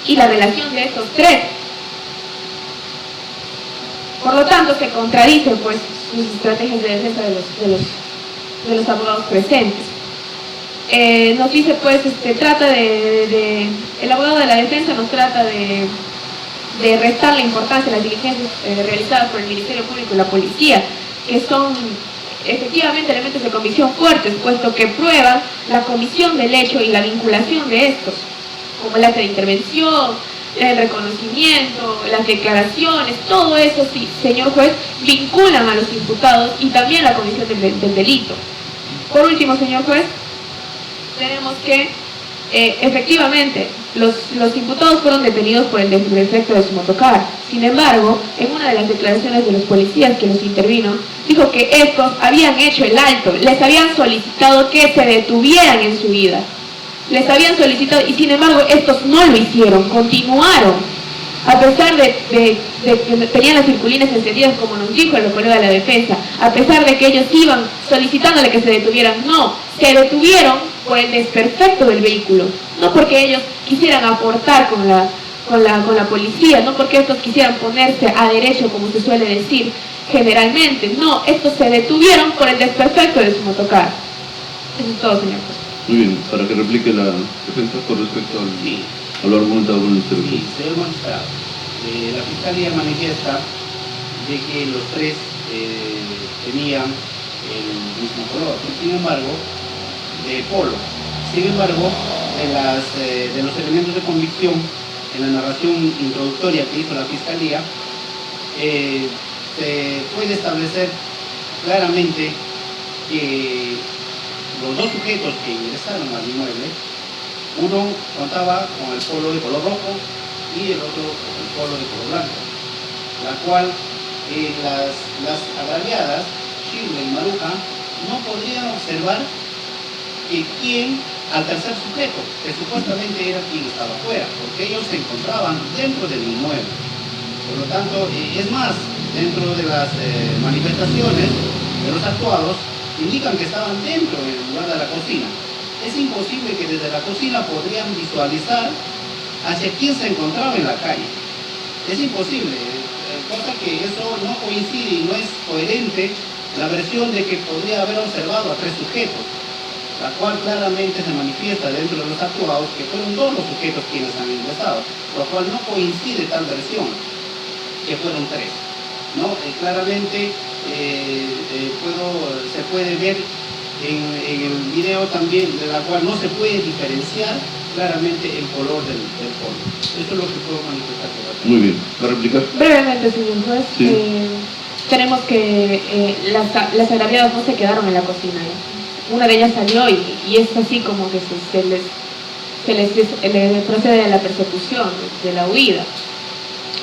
y la relación de estos 3. Por lo tanto se contradice pues sus estrategias de defensa de los abogados presentes. Nos dice pues, el abogado de la defensa nos trata de restar la importancia de las diligencias realizadas por el Ministerio Público y la policía, que son efectivamente elementos de convicción fuertes, puesto que prueban la comisión del hecho y la vinculación de estos, como el acta de intervención, el reconocimiento, las declaraciones, todo eso, sí, señor juez, vinculan a los imputados y también la comisión del delito. Por último, señor juez, tenemos que efectivamente los imputados fueron detenidos por el defecto de su motocar. Sin embargo, en una de las declaraciones de los policías que los intervino, dijo que estos habían hecho el alto, les habían solicitado que se detuvieran en su vida. les habían solicitado, y sin embargo estos no lo hicieron, continuaron, a pesar de que tenían las circulines encendidas, como nos dijo el colega de la defensa, a pesar de que ellos iban solicitándole que se detuvieran, no, se detuvieron por el desperfecto del vehículo, no porque ellos quisieran aportar con la policía, no porque estos quisieran ponerse a derecho, como se suele decir generalmente, no, estos se detuvieron por el desperfecto de su motocar. Eso es todo, señor juez. Muy bien, para que replique la defensa con respecto al, Sí. a lo argumentado por el Sí, ministerio. señor magistrado, la Fiscalía manifiesta de que los tres tenían el mismo color, sin embargo, de polo. Sin embargo, de los elementos de convicción en la narración introductoria que hizo la Fiscalía, se puede establecer claramente que los dos sujetos que ingresaron al inmueble, uno contaba con el polo de color rojo y el otro con el polo de color blanco, la cual las agraviadas, Shirley y Maruja, no podrían observar al tercer sujeto, que supuestamente era quien estaba afuera, porque ellos se encontraban dentro del inmueble. Por lo tanto, es más, dentro de las manifestaciones de los actuados, indican que estaban dentro del lugar de la cocina. Es imposible que desde la cocina podrían visualizar hacia quién se encontraba en la calle. Es imposible, cosa que eso no coincide y no es coherente la versión de que podría haber observado a tres sujetos, la cual claramente se manifiesta dentro de los actuados que fueron dos los sujetos quienes han ingresado, lo cual no coincide tal versión, que fueron tres, ¿no? Claramente se puede ver en el video también, de la cual no se puede diferenciar claramente el color del polo. Eso es lo que puedo manifestar. Muy bien, ¿va a replicar? Brevemente, señor juez, Sí. tenemos que las agraviadas no se quedaron en la cocina. Una de ellas salió y es así como que se les procede a la persecución, de la huida.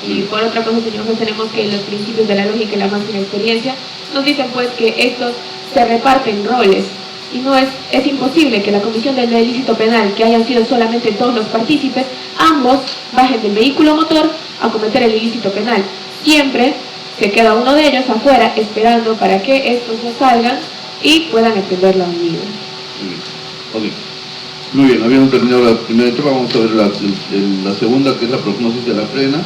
Y por otra cosa, señor juez, tenemos que los principios de la lógica y la máxima experiencia nos dicen pues que estos se reparten roles y no es imposible que la comisión del ilícito penal, que hayan sido solamente dos los partícipes, ambos bajen del vehículo motor a cometer el ilícito penal. Siempre se queda uno de ellos afuera esperando para que estos no salgan y puedan emprender la huida. Muy bien. Ok. Muy bien, habíamos terminado la primera etapa, vamos a ver la segunda, que es la prognosis de la pena.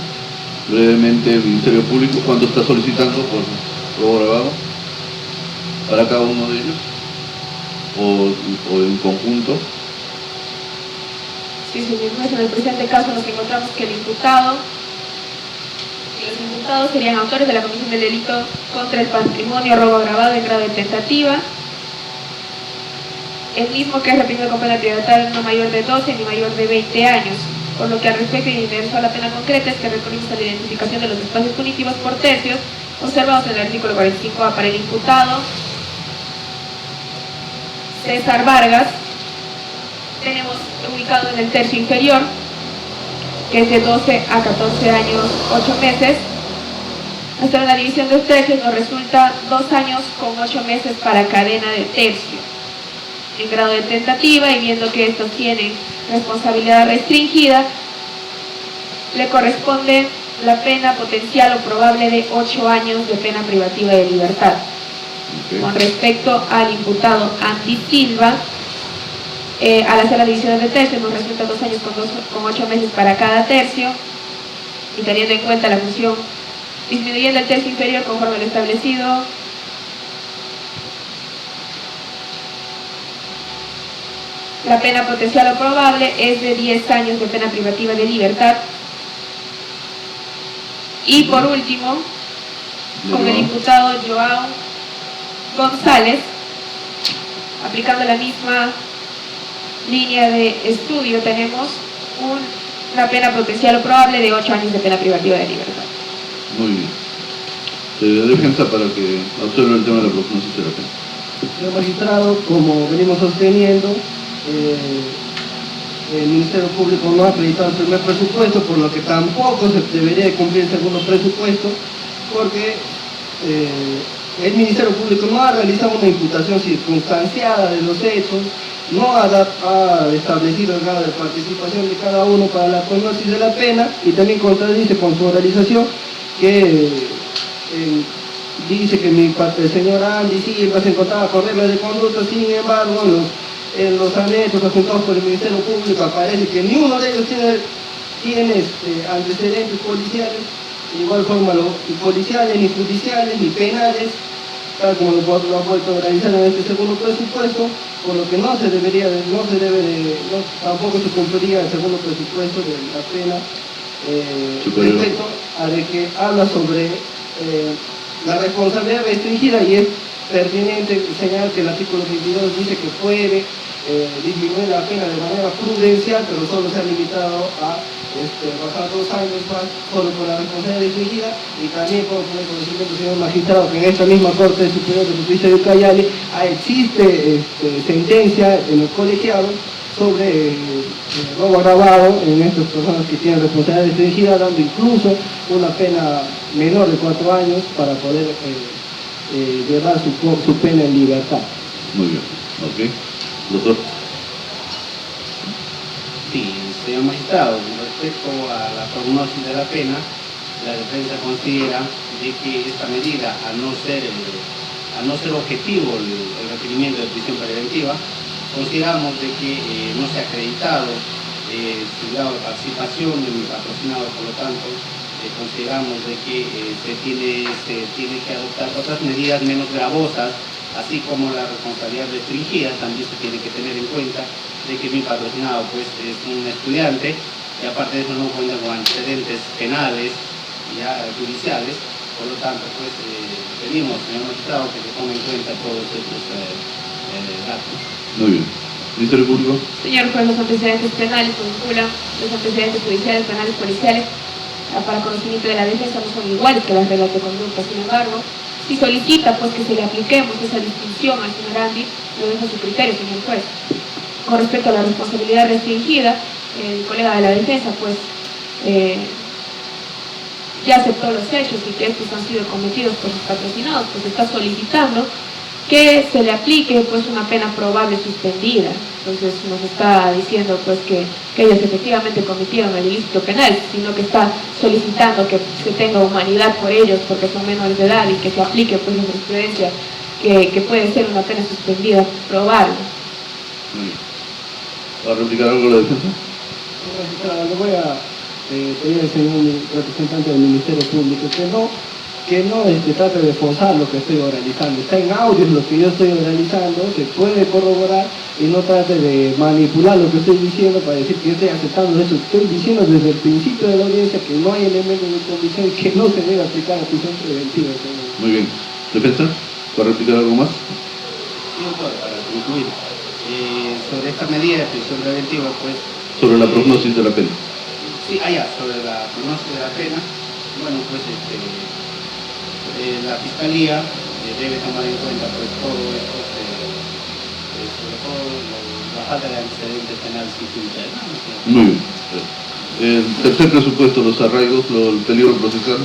Brevemente, el Ministerio Público, ¿cuánto está solicitando por robo grabado? Para cada uno de ellos, o en conjunto. Sí, señor juez, en el presente caso nos encontramos que los imputados serían autores de la comisión del delito contra el patrimonio, robo agravado en grado de tentativa, el mismo que es reprimido con pena de libertad no mayor de 12 ni mayor de 20 años, por lo que al respecto y inmerso a la pena concreta es que recurrimos a la identificación de los espacios punitivos por tercios observados en el artículo 45A para el imputado César Vargas. Tenemos ubicado en el tercio inferior, que es de 12 a 14 años 8 meses. Hasta la división de tercios nos resulta 2 años con 8 meses para cadena de tercio en grado de tentativa, y viendo que estos tienen responsabilidad restringida, le corresponde la pena potencial o probable de 8 años de pena privativa de libertad. Okay. Con respecto al imputado Andy Silva, al hacer la división de tercio nos resulta 2 años con 8 meses para cada tercio, y teniendo en cuenta la función disminuyendo el tercio inferior conforme lo establecido, la pena potencial o probable es de 10 años de pena privativa de libertad. Y por último, con el imputado Joao González, aplicando la misma línea de estudio, tenemos una pena potencial o probable de 8 años de pena privativa de libertad. Muy bien. Defensa para que observe el tema de la prognosis de la pena. Señor magistrado, como venimos sosteniendo, el Ministerio Público no ha acreditado el primer presupuesto, por lo que tampoco se debería de cumplir el segundo presupuesto, porque el Ministerio Público no ha realizado una imputación circunstanciada de los hechos, no ha establecido el grado de participación de cada uno para la prognosis de la pena, y también contradice con su oralización que dice que el señor Andy Silva se encontraba con reglas de conducta. Sin embargo, en los anexos adjuntados por el Ministerio Público aparece que ni uno de ellos tiene antecedentes policiales, de igual forma ni policiales, ni judiciales, ni penales, tal como lo ha vuelto a realizar en este segundo presupuesto, por lo que tampoco se cumpliría el segundo presupuesto de la pena, respecto a de que habla sobre la responsabilidad restringida, y es pertinente señalar que el artículo 22 dice que puede disminuir la pena de manera prudencial, pero solo se ha limitado a bajar 2 años más solo por la responsabilidad restringida. Y también puedo poner conocimiento, señor magistrado, que en esta misma Corte Superior de Justicia de Ucayali existe sentencia en el colegiado sobre robo agravado en estas personas que tienen responsabilidad restringida, dando incluso una pena menor de 4 años para poder llevar su pena en libertad. Muy bien, ok. Doctor. Sí, señor magistrado, respecto a la prognosis de la pena, la defensa considera de que esta medida, al no ser objetivo el requerimiento de prisión preventiva, consideramos de que no se ha acreditado su grado de participación en el patrocinado. Por lo tanto, consideramos de que se tiene que adoptar otras medidas menos gravosas, así como la responsabilidad restringida. También se tiene que tener en cuenta de que mi patrocinado pues es un estudiante, y aparte de eso no cuenta con antecedentes penales ya judiciales. Por lo tanto, pues pedimos, señor magistrado, que se tome en cuenta todos estos datos. Muy bien. Ministerio Público. Señor juez, los antecedentes penales vinculan los antecedentes judiciales, penales, policiales para conocimiento de la defensa no son iguales que las reglas de conducta. Sin embargo, si solicita pues que se le apliquemos esa distinción al señor Andy, lo dejo a su criterio, señor juez. Con respecto a la responsabilidad restringida, el colega de la defensa pues ya aceptó los hechos y que estos han sido cometidos por sus patrocinados, pues está solicitando que se le aplique pues una pena probable suspendida. Entonces nos está diciendo pues que ellos efectivamente cometieron el ilícito penal, sino que está solicitando que se tenga humanidad por ellos porque son menores de edad, y que se aplique pues la jurisprudencia que puede ser una pena suspendida probable. ¿Va a replicar algo la defensa? Le voy a pedir al señor representante del Ministerio Público que no trate de forzar lo que estoy oralizando. Está en audios lo que yo estoy oralizando, se puede corroborar, y no trate de manipular lo que estoy diciendo para decir que yo estoy aceptando eso. Estoy diciendo desde el principio de la audiencia que no hay elementos de convicción y que no se debe aplicar la prisión preventiva. Muy bien. ¿Defensa? ¿Va a replicar algo más? Sí, doctor, para concluir, sobre esta medida de prisión preventiva, pues... Sobre la prognosis de la pena. Sí, sobre la prognosis de la pena, bueno, pues la Fiscalía debe tomar en cuenta pues todo esto, sobre todo la falta de antecedentes penales y judiciales. Muy bien. El tercer presupuesto, los arraigos, el peligro procesal.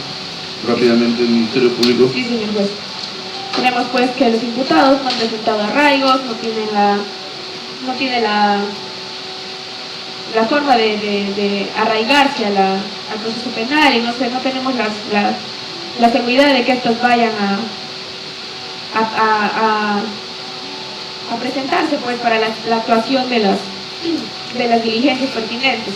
Rápidamente, el Ministerio Público. Sí, señor juez. Tenemos pues que los imputados no han presentado arraigos, no tienen la forma de arraigarse al proceso penal, y no tenemos la seguridad de que estos vayan a presentarse pues para la actuación de las diligencias pertinentes.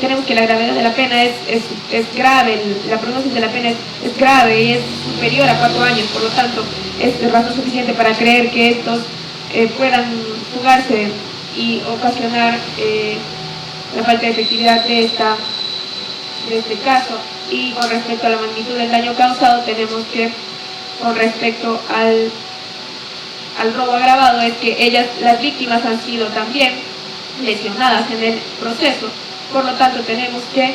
Tenemos que la gravedad de la pena es grave, la prognosis de la pena es grave y es superior a 4 años, por lo tanto es razón suficiente para creer que estos puedan fugarse y ocasionar la falta de efectividad de este caso. Y con respecto a la magnitud del daño causado, tenemos que, con respecto al robo agravado, es que las víctimas han sido también lesionadas en el proceso. Por lo tanto, tenemos que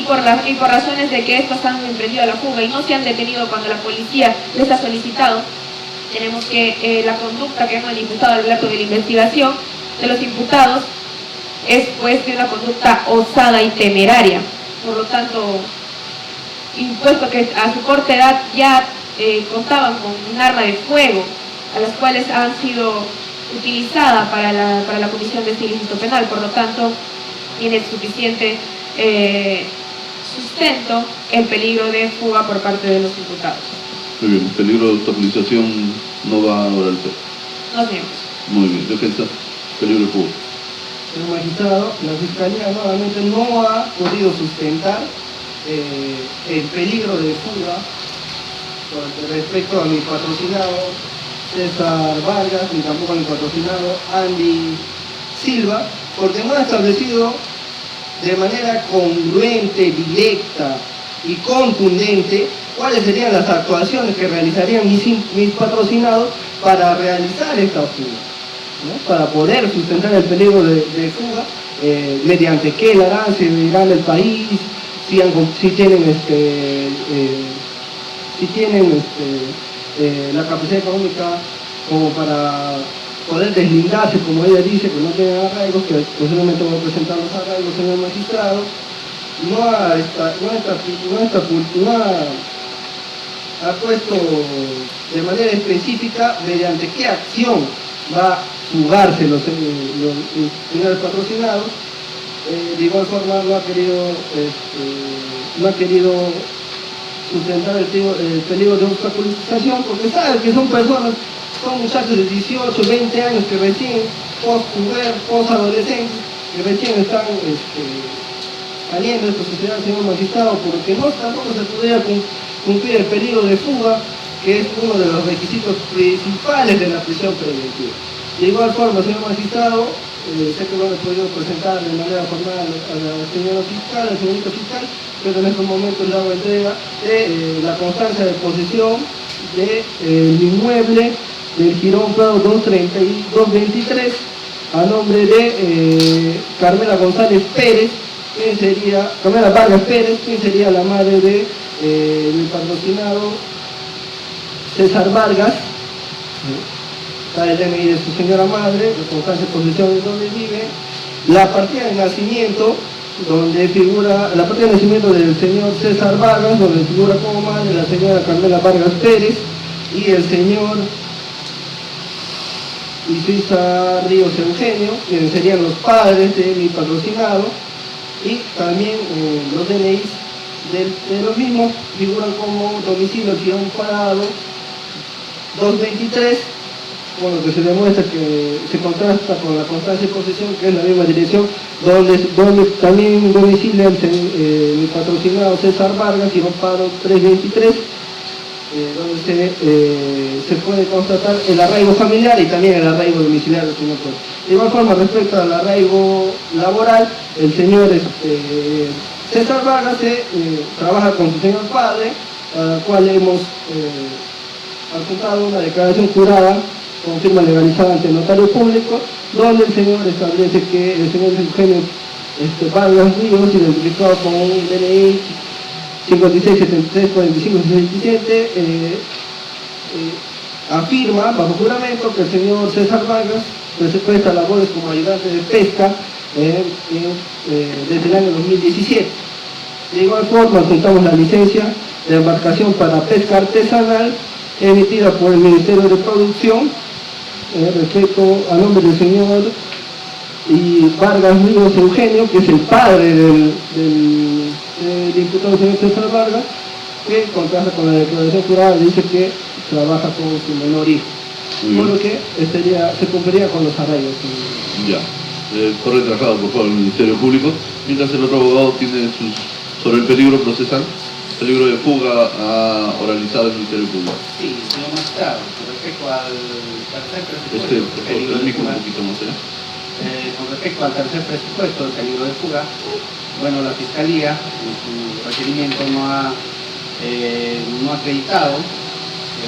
por razones de que estos han emprendido la fuga y no se han detenido cuando la policía les ha solicitado, tenemos que la conducta que han manifestado a lo largo de la investigación de los imputados es pues de una conducta osada y temeraria. Por lo tanto, puesto que a su corta edad ya contaban con un arma de fuego a las cuales han sido utilizadas para la comisión de este ilícito penal. Por lo tanto, tiene suficiente sustento el peligro de fuga por parte de los imputados. Muy bien, peligro de obstaculización no va ahora al juez. Nos vemos. Muy bien, defensa, peligro de fuga. Señor magistrado, la Fiscalía nuevamente no ha podido sustentar el peligro de fuga con respecto a mi patrocinado César Vargas, ni tampoco a mi patrocinado Andy Silva, porque no ha establecido de manera congruente, directa y contundente cuáles serían las actuaciones que realizarían mis patrocinados para realizar esta fuga, ¿no? Para poder sustentar el peligro de fuga, mediante qué la harán, si irán del país, si tienen la capacidad económica como para poder deslindarse, como ella dice, que no tienen arraigos, que posiblemente voy a presentar los arraigos, señor magistrado. No ha puesto de manera específica mediante qué acción va a fugarse los señores patrocinados. De igual forma no ha querido sustentar el peligro de obstaculización, porque sabe que son muchachos de 18, 20 años que recién post-adolescentes, que recién están saliendo de esta sociedad, señor magistrado, porque tampoco se podría cumplir el peligro de fuga, que es uno de los requisitos principales de la prisión preventiva. De igual forma, señor magistrado, sé que no le he podido presentar de manera formal a la señora fiscal, al señorito fiscal, pero en estos momentos le hago entrega de la constancia de posesión del inmueble del Girón Prado 223 a nombre de Carmela González Pérez, Carmela Vargas Pérez, quien sería la madre de mi patrocinado César Vargas. Está el DNI de su señora madre, la constancia de posesión de donde vive, la partida de nacimiento, donde figura la partida de nacimiento del señor César Vargas, donde figura como madre la señora Carmela Vargas Pérez y el señor Isuiza Ríos Eugenio, quienes serían los padres de mi patrocinado, y también los DNIs de los mismos figuran como domicilio Girón Prado 223, con lo que se demuestra que se contrasta con la constancia de posesión, que es la misma dirección donde también domicilia mi patrocinado César Vargas, Girón Prado 323, donde se puede constatar el arraigo familiar y también el arraigo domiciliario del señor juez. De igual forma, respecto al arraigo laboral, el señor César Vargas trabaja con su señor padre, al cual hemos adjuntado una declaración jurada con firma legalizada ante el notario público, donde el señor establece que el señor Eugenio Vargas Ríos, identificado con un DNI 56 73 45 67, afirma bajo juramento que el señor César Vargas presta labores como ayudante de pesca desde el año 2017. De igual forma, adjuntamos la licencia de embarcación para pesca artesanal emitida por el Ministerio de Producción respecto a nombre del señor Vargas Ríos Eugenio, que es el padre del diputado señor César Vargas, que contrasta con la declaración jurada, dice que trabaja con su menor hijo, por lo que se cumpliría con los arraigos. Ya, corre trabajado por favor el Ministerio Público, mientras el otro abogado tiene sobre el peligro procesal, peligro de fuga oralizado el Ministerio Público. Sí, señor magistrado, con respecto al tercer presupuesto con respecto al tercer presupuesto del peligro de fuga, bueno, la Fiscalía en su requerimiento no ha acreditado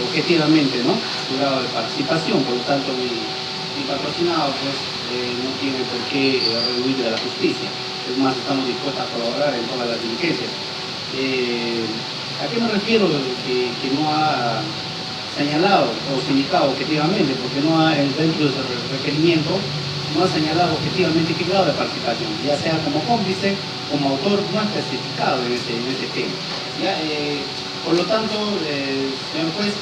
objetivamente, ¿no?, su grado de participación, por lo tanto mi patrocinado pues no tiene por qué rehuir de la justicia. Es más, estamos dispuestos a colaborar en todas las diligencias. ¿A qué me refiero que no ha señalado o indicado objetivamente? Porque dentro de ese requerimiento no ha señalado objetivamente qué grado de participación, ya sea como cómplice, como autor, no ha especificado en ese tema. ¿Ya? Por lo tanto, señor juez,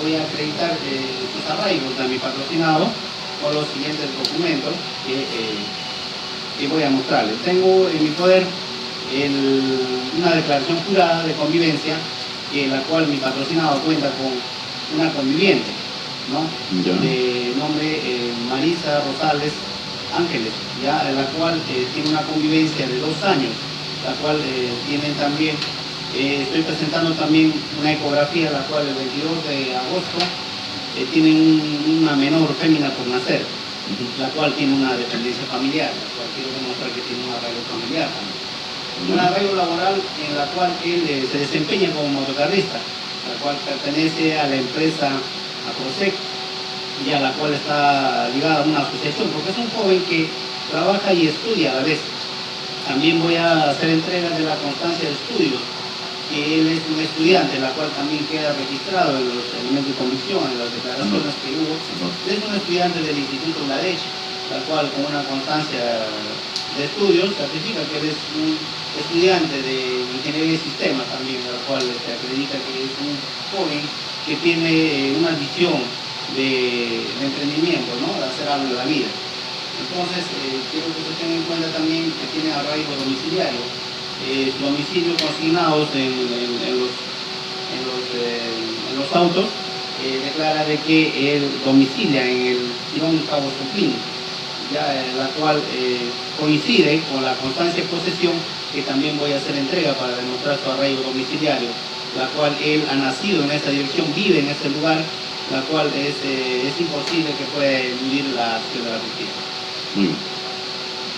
voy a acreditar sus arraigos a mi patrocinado con los siguientes documentos que voy a mostrarles. Tengo en mi poder una declaración jurada de convivencia, en la cual mi patrocinado cuenta con una conviviente, ¿no? De nombre Marisa Rosales Ángeles, ¿ya? La cual tiene una convivencia de 2 años, la cual tienen también, estoy presentando también una ecografía, la cual el 22 de agosto tienen una menor fémina por nacer, la cual tiene una dependencia familiar, la cual quiero demostrar que tiene un arraigo familiar también. Un arraigo laboral en la cual él se desempeña como motocarrista, la cual pertenece a la empresa Aprosec, y a la cual está ligada a una asociación, porque es un joven que trabaja y estudia a la vez. También voy a hacer entrega de la constancia de estudios, que él es un estudiante, la cual también queda registrado en los elementos de convicción, en las declaraciones que hubo. Es un estudiante del Instituto ULADECH, la cual con una constancia de estudios certifica que él es un estudiante de Ingeniería de Sistemas también, la cual acredita que es un joven que tiene una visión de emprendimiento, ¿no? De hacer algo en la vida. Entonces, quiero que se tenga en cuenta también que tiene arraigo domiciliario. Su domicilio consignados en los autos declara de que él domicilia en el Tirón Cabo Suplín, la cual coincide con la constancia de posesión, que también voy a hacer entrega para demostrar su arraigo domiciliario, la cual él ha nacido en esa dirección, vive en ese lugar, la cual es imposible que pueda eludir la acción de la justicia. Muy bien.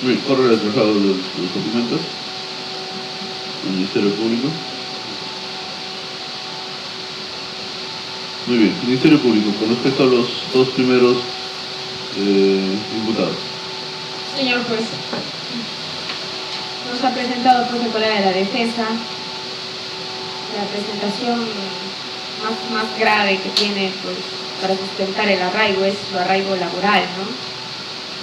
Muy bien, corre reflejado los documentos al Ministerio Público. Muy bien, Ministerio Público, con respecto a los 2 primeros imputados. Señor juez, nos ha presentado pues el colega de la defensa la presentación más grave que tiene pues para sustentar el arraigo es su arraigo laboral, ¿no?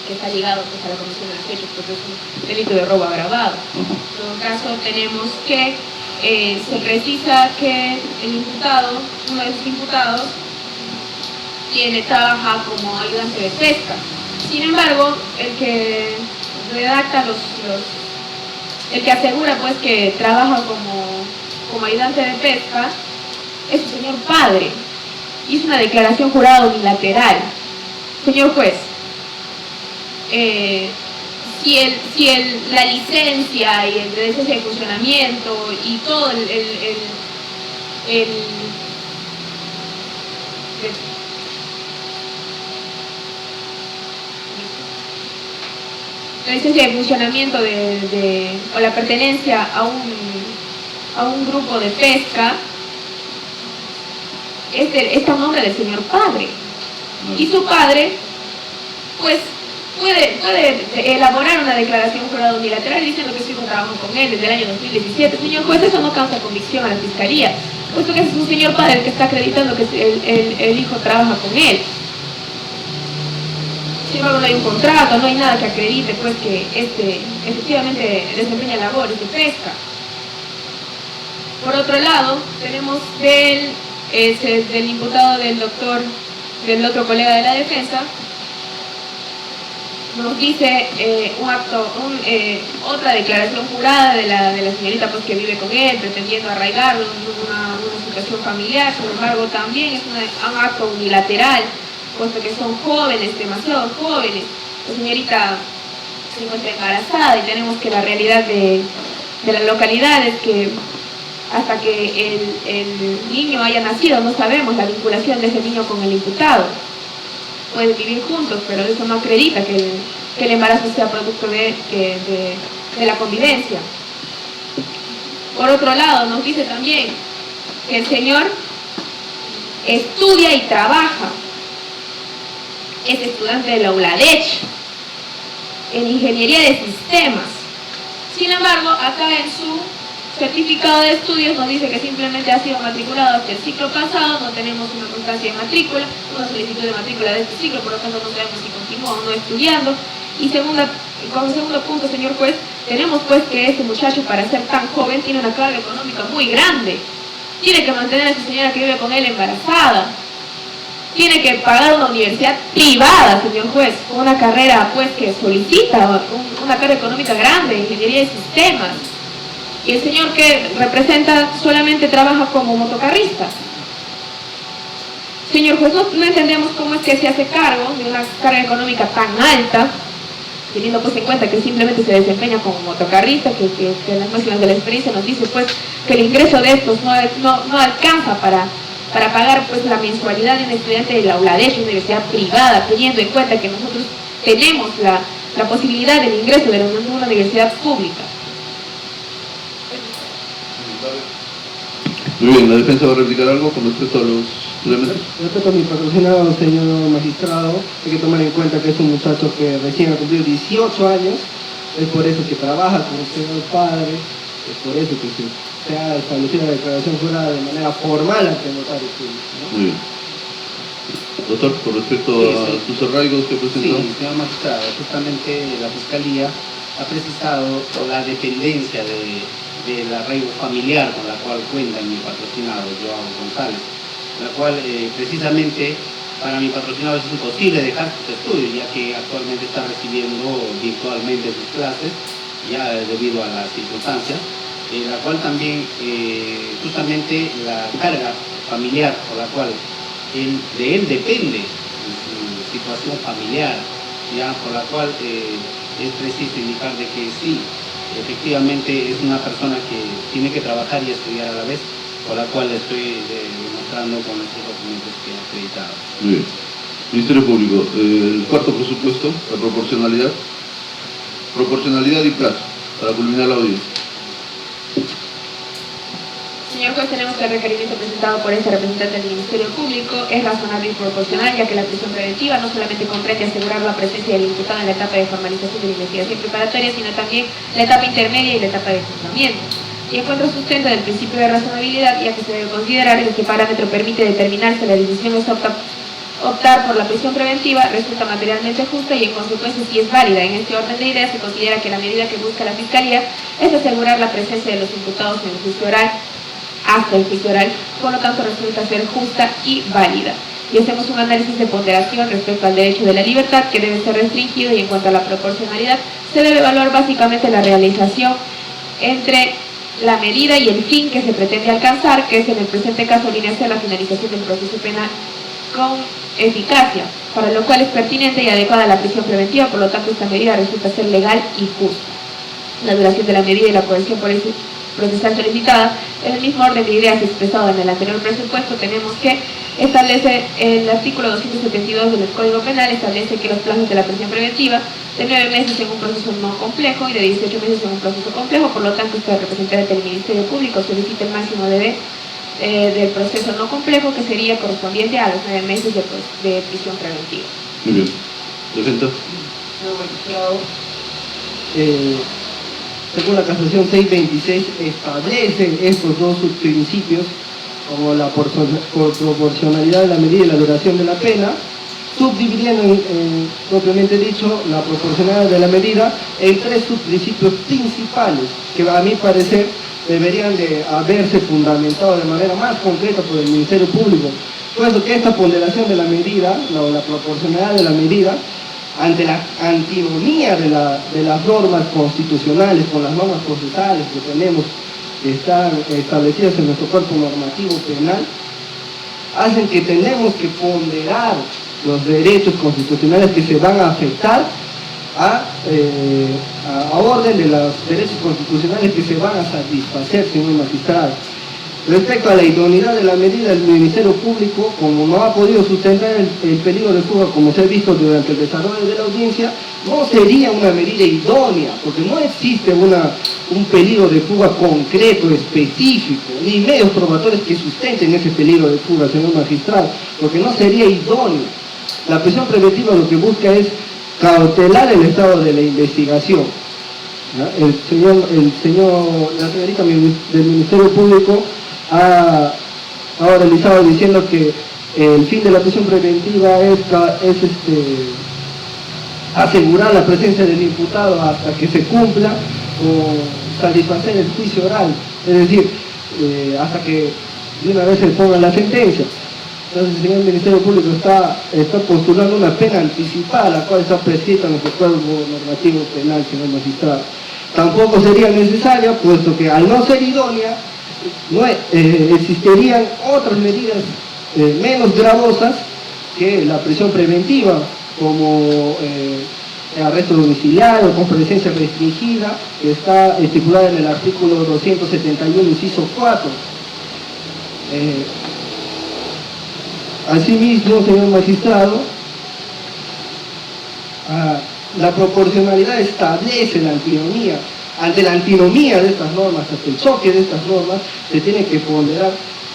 Que está ligado pues a la comisión de los hechos, porque es un delito de robo agravado. En todo caso tenemos que se precisa que el imputado, uno de los imputados, trabaja como ayudante de pesca. Sin embargo, el que redacta el que asegura pues que trabaja como ayudante de pesca es su señor padre. Hizo una declaración jurada unilateral. Señor juez, la licencia y el de licencia de funcionamiento y todo la licencia de funcionamiento o la pertenencia a un grupo de pesca está a nombre del señor padre. Y su padre pues puede elaborar una declaración jurada unilateral diciendo que su hijo trabajó con él desde el año 2017. Señor juez, eso no causa convicción a la fiscalía, puesto que es su señor padre el que está acreditando que el hijo trabaja con él. Sin embargo, no hay un contrato, no hay nada que acredite pues que efectivamente desempeña labores de pesca. Por otro lado, tenemos del imputado del otro colega de la defensa, nos dice otra declaración jurada de la señorita pues que vive con él, pretendiendo arraigarlo en una situación familiar. Sin embargo, también es un acto unilateral, puesto que son jóvenes, demasiado jóvenes. La señorita se encuentra embarazada y tenemos que la realidad de la localidad es que hasta que el niño haya nacido no sabemos la vinculación de ese niño con el imputado. Pueden vivir juntos, pero eso no acredita que el embarazo sea producto de la convivencia. Por otro lado, nos dice también que el señor estudia y trabaja. Es estudiante de la ULADECH en Ingeniería de Sistemas. Sin embargo, acá en su certificado de estudios nos dice que simplemente ha sido matriculado hasta el ciclo pasado, no tenemos una constancia de matrícula, una solicitud de matrícula de este ciclo, por lo tanto no sabemos si continúa o no estudiando. Y como segundo punto, señor juez, tenemos pues que este muchacho, para ser tan joven, tiene una carga económica muy grande. Tiene que mantener a esa señora que vive con él embarazada. tiene que pagar una universidad privada, señor juez, con una carrera pues que solicita una carga económica grande, ingeniería de sistemas. Y el señor que representa solamente trabaja como motocarrista. Señor juez, no entendemos cómo es que se hace cargo de una carga económica tan alta, teniendo pues en cuenta que simplemente se desempeña como motocarrista, que las máximas de la experiencia nos dice pues que el ingreso de estos no alcanza para pagar pues la mensualidad de un estudiante de la ULADEC, una universidad privada, teniendo en cuenta que nosotros tenemos la posibilidad del ingreso de una universidad pública. Muy bien, ¿la defensa va a replicar algo con respecto a los elementos? Respecto a mi patrocinado, señor magistrado, hay que tomar en cuenta que es un muchacho que recién ha cumplido 18 años, es por eso que trabaja con el señor padre, es por eso que se ha establecido la declaración jurada de manera formal ante el notario público, ¿no? Muy bien. Doctor, con respecto a sus arraigos que presentó. Sí, señor magistrado, justamente la Fiscalía ha precisado la dependencia del arraigo familiar con la cual cuenta mi patrocinado, Joao González, la cual precisamente para mi patrocinado es imposible dejar sus estudios, ya que actualmente está recibiendo virtualmente sus clases, ya debido a las circunstancias, la cual también justamente la carga familiar por la cual de él depende su situación familiar, ya por la cual es preciso indicar de que sí, efectivamente es una persona que tiene que trabajar y estudiar a la vez, por la cual estoy demostrando con estos documentos que he acreditado. Muy bien. Ministerio Público, el cuarto presupuesto, la proporcionalidad y plazo para culminar la audiencia. Señor juez, tenemos que el requerimiento presentado por este representante del Ministerio Público es razonable y proporcional, ya que la prisión preventiva no solamente comprende asegurar la presencia del imputado en la etapa de formalización de la investigación preparatoria, sino también la etapa intermedia y la etapa de juzgamiento. Y encuentra sustento del principio de razonabilidad, ya que se debe considerar que este parámetro permite determinar si la decisión es optar por la prisión preventiva resulta materialmente justa y en consecuencia si es válida. En este orden de ideas se considera que la medida que busca la Fiscalía es asegurar la presencia de los imputados en el juicio oral hasta el juicio oral, por lo tanto resulta ser justa y válida. Y hacemos un análisis de ponderación respecto al derecho de la libertad, que debe ser restringido, y en cuanto a la proporcionalidad, se debe evaluar básicamente la realización entre la medida y el fin que se pretende alcanzar, que es en el presente caso alinearse a la finalización del proceso penal con eficacia, para lo cual es pertinente y adecuada la prisión preventiva, por lo tanto esta medida resulta ser legal y justa. La duración de la medida y la coerción procesal solicitada, en el mismo orden de ideas expresado en el anterior presupuesto, tenemos que establece el artículo 272 del Código Penal, establece que los plazos de la prisión preventiva de 9 meses en un proceso no complejo y de 18 meses en un proceso complejo, por lo tanto este representante del Ministerio Público solicita el máximo del proceso no complejo, que sería correspondiente a los 9 meses de prisión preventiva. Muy bien. Defensa. Señor magistrado, según la casación 626 establece estos dos subprincipios como la proporcionalidad de la medida y la duración de la pena, subdividiendo propiamente dicho la proporcionalidad de la medida en tres subprincipios principales que a mi parecer deberían de haberse fundamentado de manera más concreta por el Ministerio Público, puesto que esta ponderación de la medida, la proporcionalidad de la medida, ante la antinomía de las normas constitucionales con las normas procesales que tenemos, que están establecidas en nuestro cuerpo normativo penal, hacen que tenemos que ponderar los derechos constitucionales que se van a afectar a orden de los derechos constitucionales que se van a satisfacer, señor magistrado. Respecto a la idoneidad de la medida, el Ministerio Público, como no ha podido sustentar el peligro de fuga, como se ha visto durante el desarrollo de la audiencia, no sería una medida idónea, porque no existe un peligro de fuga concreto, específico, ni medios probatorios que sustenten ese peligro de fuga, señor magistrado, porque no sería idóneo. La prisión preventiva lo que busca es cautelar el estado de la investigación. La señorita del Ministerio Público ha realizado diciendo que el fin de la prisión preventiva es asegurar la presencia del imputado hasta que se cumpla o satisfacer el juicio oral, es decir, hasta que de una vez se ponga la sentencia. Entonces el señor Ministerio Público está postulando una pena anticipada, la cual está prescrita en nuestro Código Normativo Penal, señor magistrado. Tampoco sería necesaria, puesto que al no ser idónea, no existirían otras medidas menos gravosas que la prisión preventiva, como el arresto domiciliario con presencia restringida, que está estipulada en el artículo 271, inciso 4. Asimismo, señor magistrado, la proporcionalidad establece la antinomía. Ante la antinomía de estas normas, ante el choque de estas normas, se tiene que ponderar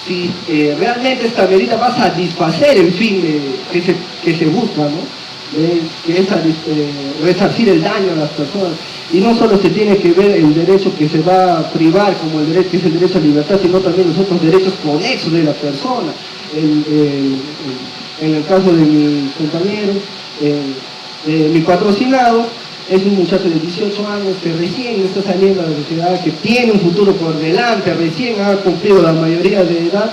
si realmente esta medida va a satisfacer el fin que se busca, ¿no? Que es resarcir el daño a las personas. Y no solo se tiene que ver el derecho que se va a privar, como el derecho que es el derecho a libertad, sino también los otros derechos conexos de la persona. En el caso de mi compañero, mi patrocinado es un muchacho de 18 años que recién está saliendo de la sociedad, que tiene un futuro por delante, recién ha cumplido la mayoría de edad,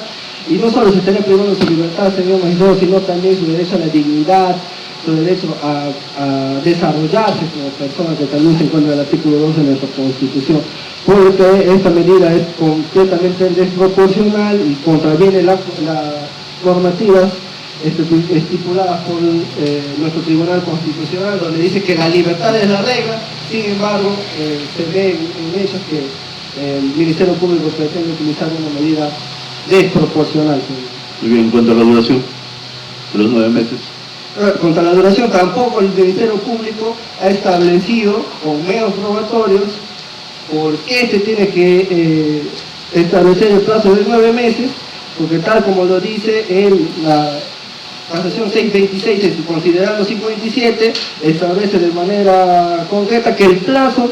y no solo se estaría privando su libertad, señor magistrado, sino también su derecho a la dignidad, su derecho a desarrollarse como persona, que también se encuentra en el artículo 2 de nuestra Constitución. Porque esta medida es completamente desproporcional y contraviene las normativas estipuladas por nuestro Tribunal Constitucional, donde dice que la libertad es la regla. Sin embargo, se ve en hechos que el Ministerio Público pretende utilizar una medida desproporcional. Muy bien, en cuanto a la duración de los 9 meses. Contra la duración, tampoco el Ministerio Público ha establecido con medios probatorios por qué se tiene que establecer el plazo de 9 meses, porque tal como lo dice la Casación 626 en su considerando 57, establece de manera concreta que el plazo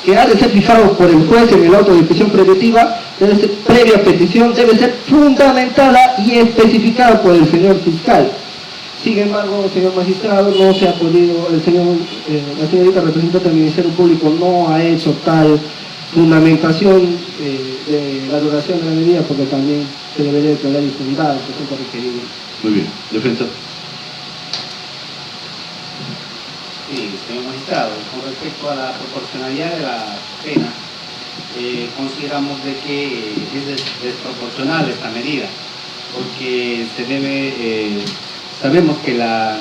que ha de ser fijado por el juez en el auto de prisión preventiva debe ser, previa petición, debe ser fundamentada y especificada por el señor fiscal. Sin embargo, señor magistrado, no se ha podido, la señorita representante del Ministerio Público no ha hecho tal fundamentación de la duración de la medida, porque también se debería declarar infundada el proceso requerido. Muy bien, defensa. Sí, señor magistrado, con respecto a la proporcionalidad de la pena, consideramos de que es desproporcional esta medida, porque se debe, sabemos que la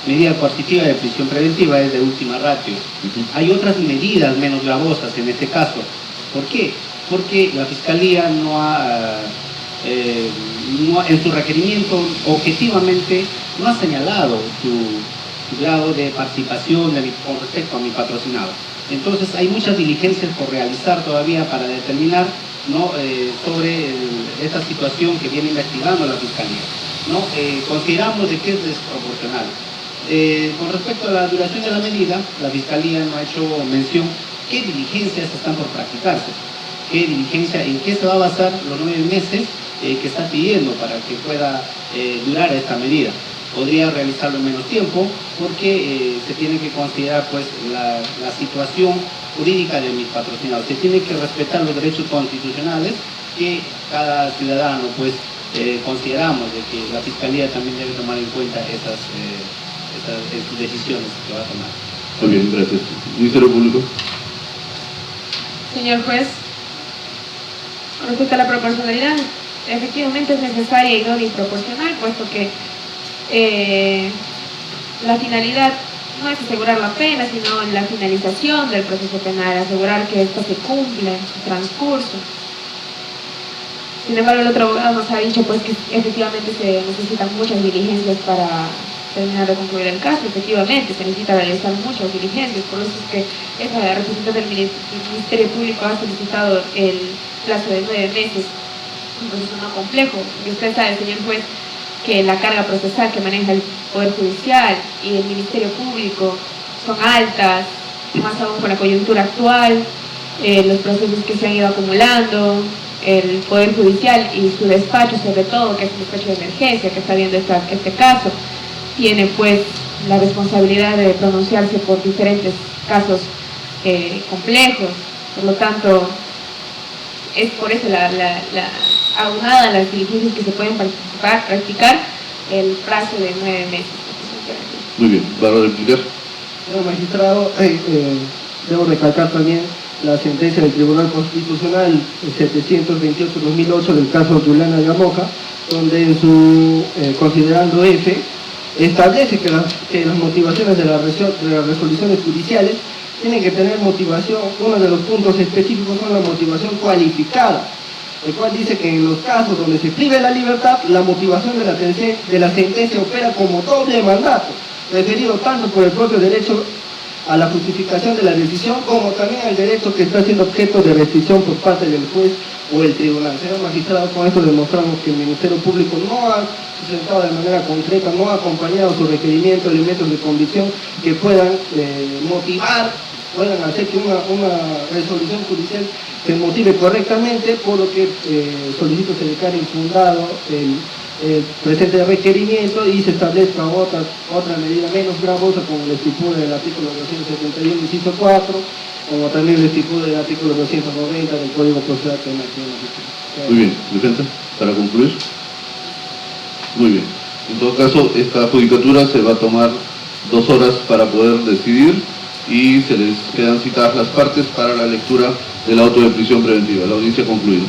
medida coercitiva de prisión preventiva es de última ratio. Hay otras medidas menos gravosas en este caso. ¿Por qué? Porque la Fiscalía no ha, en su requerimiento objetivamente no ha señalado su grado de participación con respecto a mi patrocinado. Entonces hay muchas diligencias por realizar todavía para determinar, ¿no?, sobre esta situación que viene investigando la Fiscalía, ¿no? Consideramos de que es desproporcional. Con respecto a la duración de la medida, la Fiscalía no ha hecho mención qué diligencias están por practicarse, qué diligencia, en qué se va a basar los 9 meses que está pidiendo para que pueda durar esta medida. Podría realizarlo en menos tiempo porque se tiene que considerar pues la situación jurídica de mis patrocinados. Se tiene que respetar los derechos constitucionales que cada ciudadano pues consideramos de que la Fiscalía también debe tomar en cuenta esas decisiones que va a tomar. Muy bien, gracias. Ministerio Público. Señor juez, con respecto a la proporcionalidad, efectivamente es necesaria y no disproporcional, puesto que la finalidad no es asegurar la pena, sino la finalización del proceso penal, asegurar que esto se cumpla en su transcurso. Sin embargo, el otro abogado nos ha dicho pues que efectivamente se necesitan muchas diligencias para terminar de concluir el caso. Efectivamente, se necesita realizar muchas diligencias, por eso es que esa representante del Ministerio Público ha solicitado el plazo de 9 meses, un proceso no complejo, porque usted sabe, señor juez, que la carga procesal que maneja el Poder Judicial y el Ministerio Público son altas, más aún con la coyuntura actual, los procesos que se han ido acumulando, el Poder Judicial y su despacho, sobre todo, que es el despacho de emergencia, que está viendo este caso, tiene pues la responsabilidad de pronunciarse por diferentes casos complejos. Por lo tanto, es por eso aunada las diligencias que se pueden practicar, el plazo de 9 meses. Muy bien, ¿para replicar? Señor magistrado, debo recalcar también la sentencia del Tribunal Constitucional 728-2008 del caso Juliana Yamoja, donde en su considerando F establece que las motivaciones de las resoluciones judiciales tienen que tener motivación. Uno de los puntos específicos son la motivación cualificada, el cual dice que en los casos donde se prive la libertad, la motivación de la sentencia opera como doble mandato, referido tanto por el propio derecho a la justificación de la decisión, como también al derecho que está siendo objeto de restricción por parte del juez o el tribunal. Señor magistrado, con esto demostramos que el Ministerio Público no ha sustentado de manera concreta, no ha acompañado su requerimiento elementos de convicción que puedan motivar, puedan hacer que una resolución judicial se motive correctamente, por lo que solicito se declare infundado el presente requerimiento y se establezca otra medida menos gravosa, como le estipula el artículo 271, inciso 4, como también le estipula el artículo 290 del Código Procesal Penal. Muy bien, defensa, para concluir. Muy bien. En todo caso, esta judicatura se va a tomar 2 horas para poder decidir y se les quedan citadas las partes para la lectura del auto de prisión preventiva. La audiencia concluida.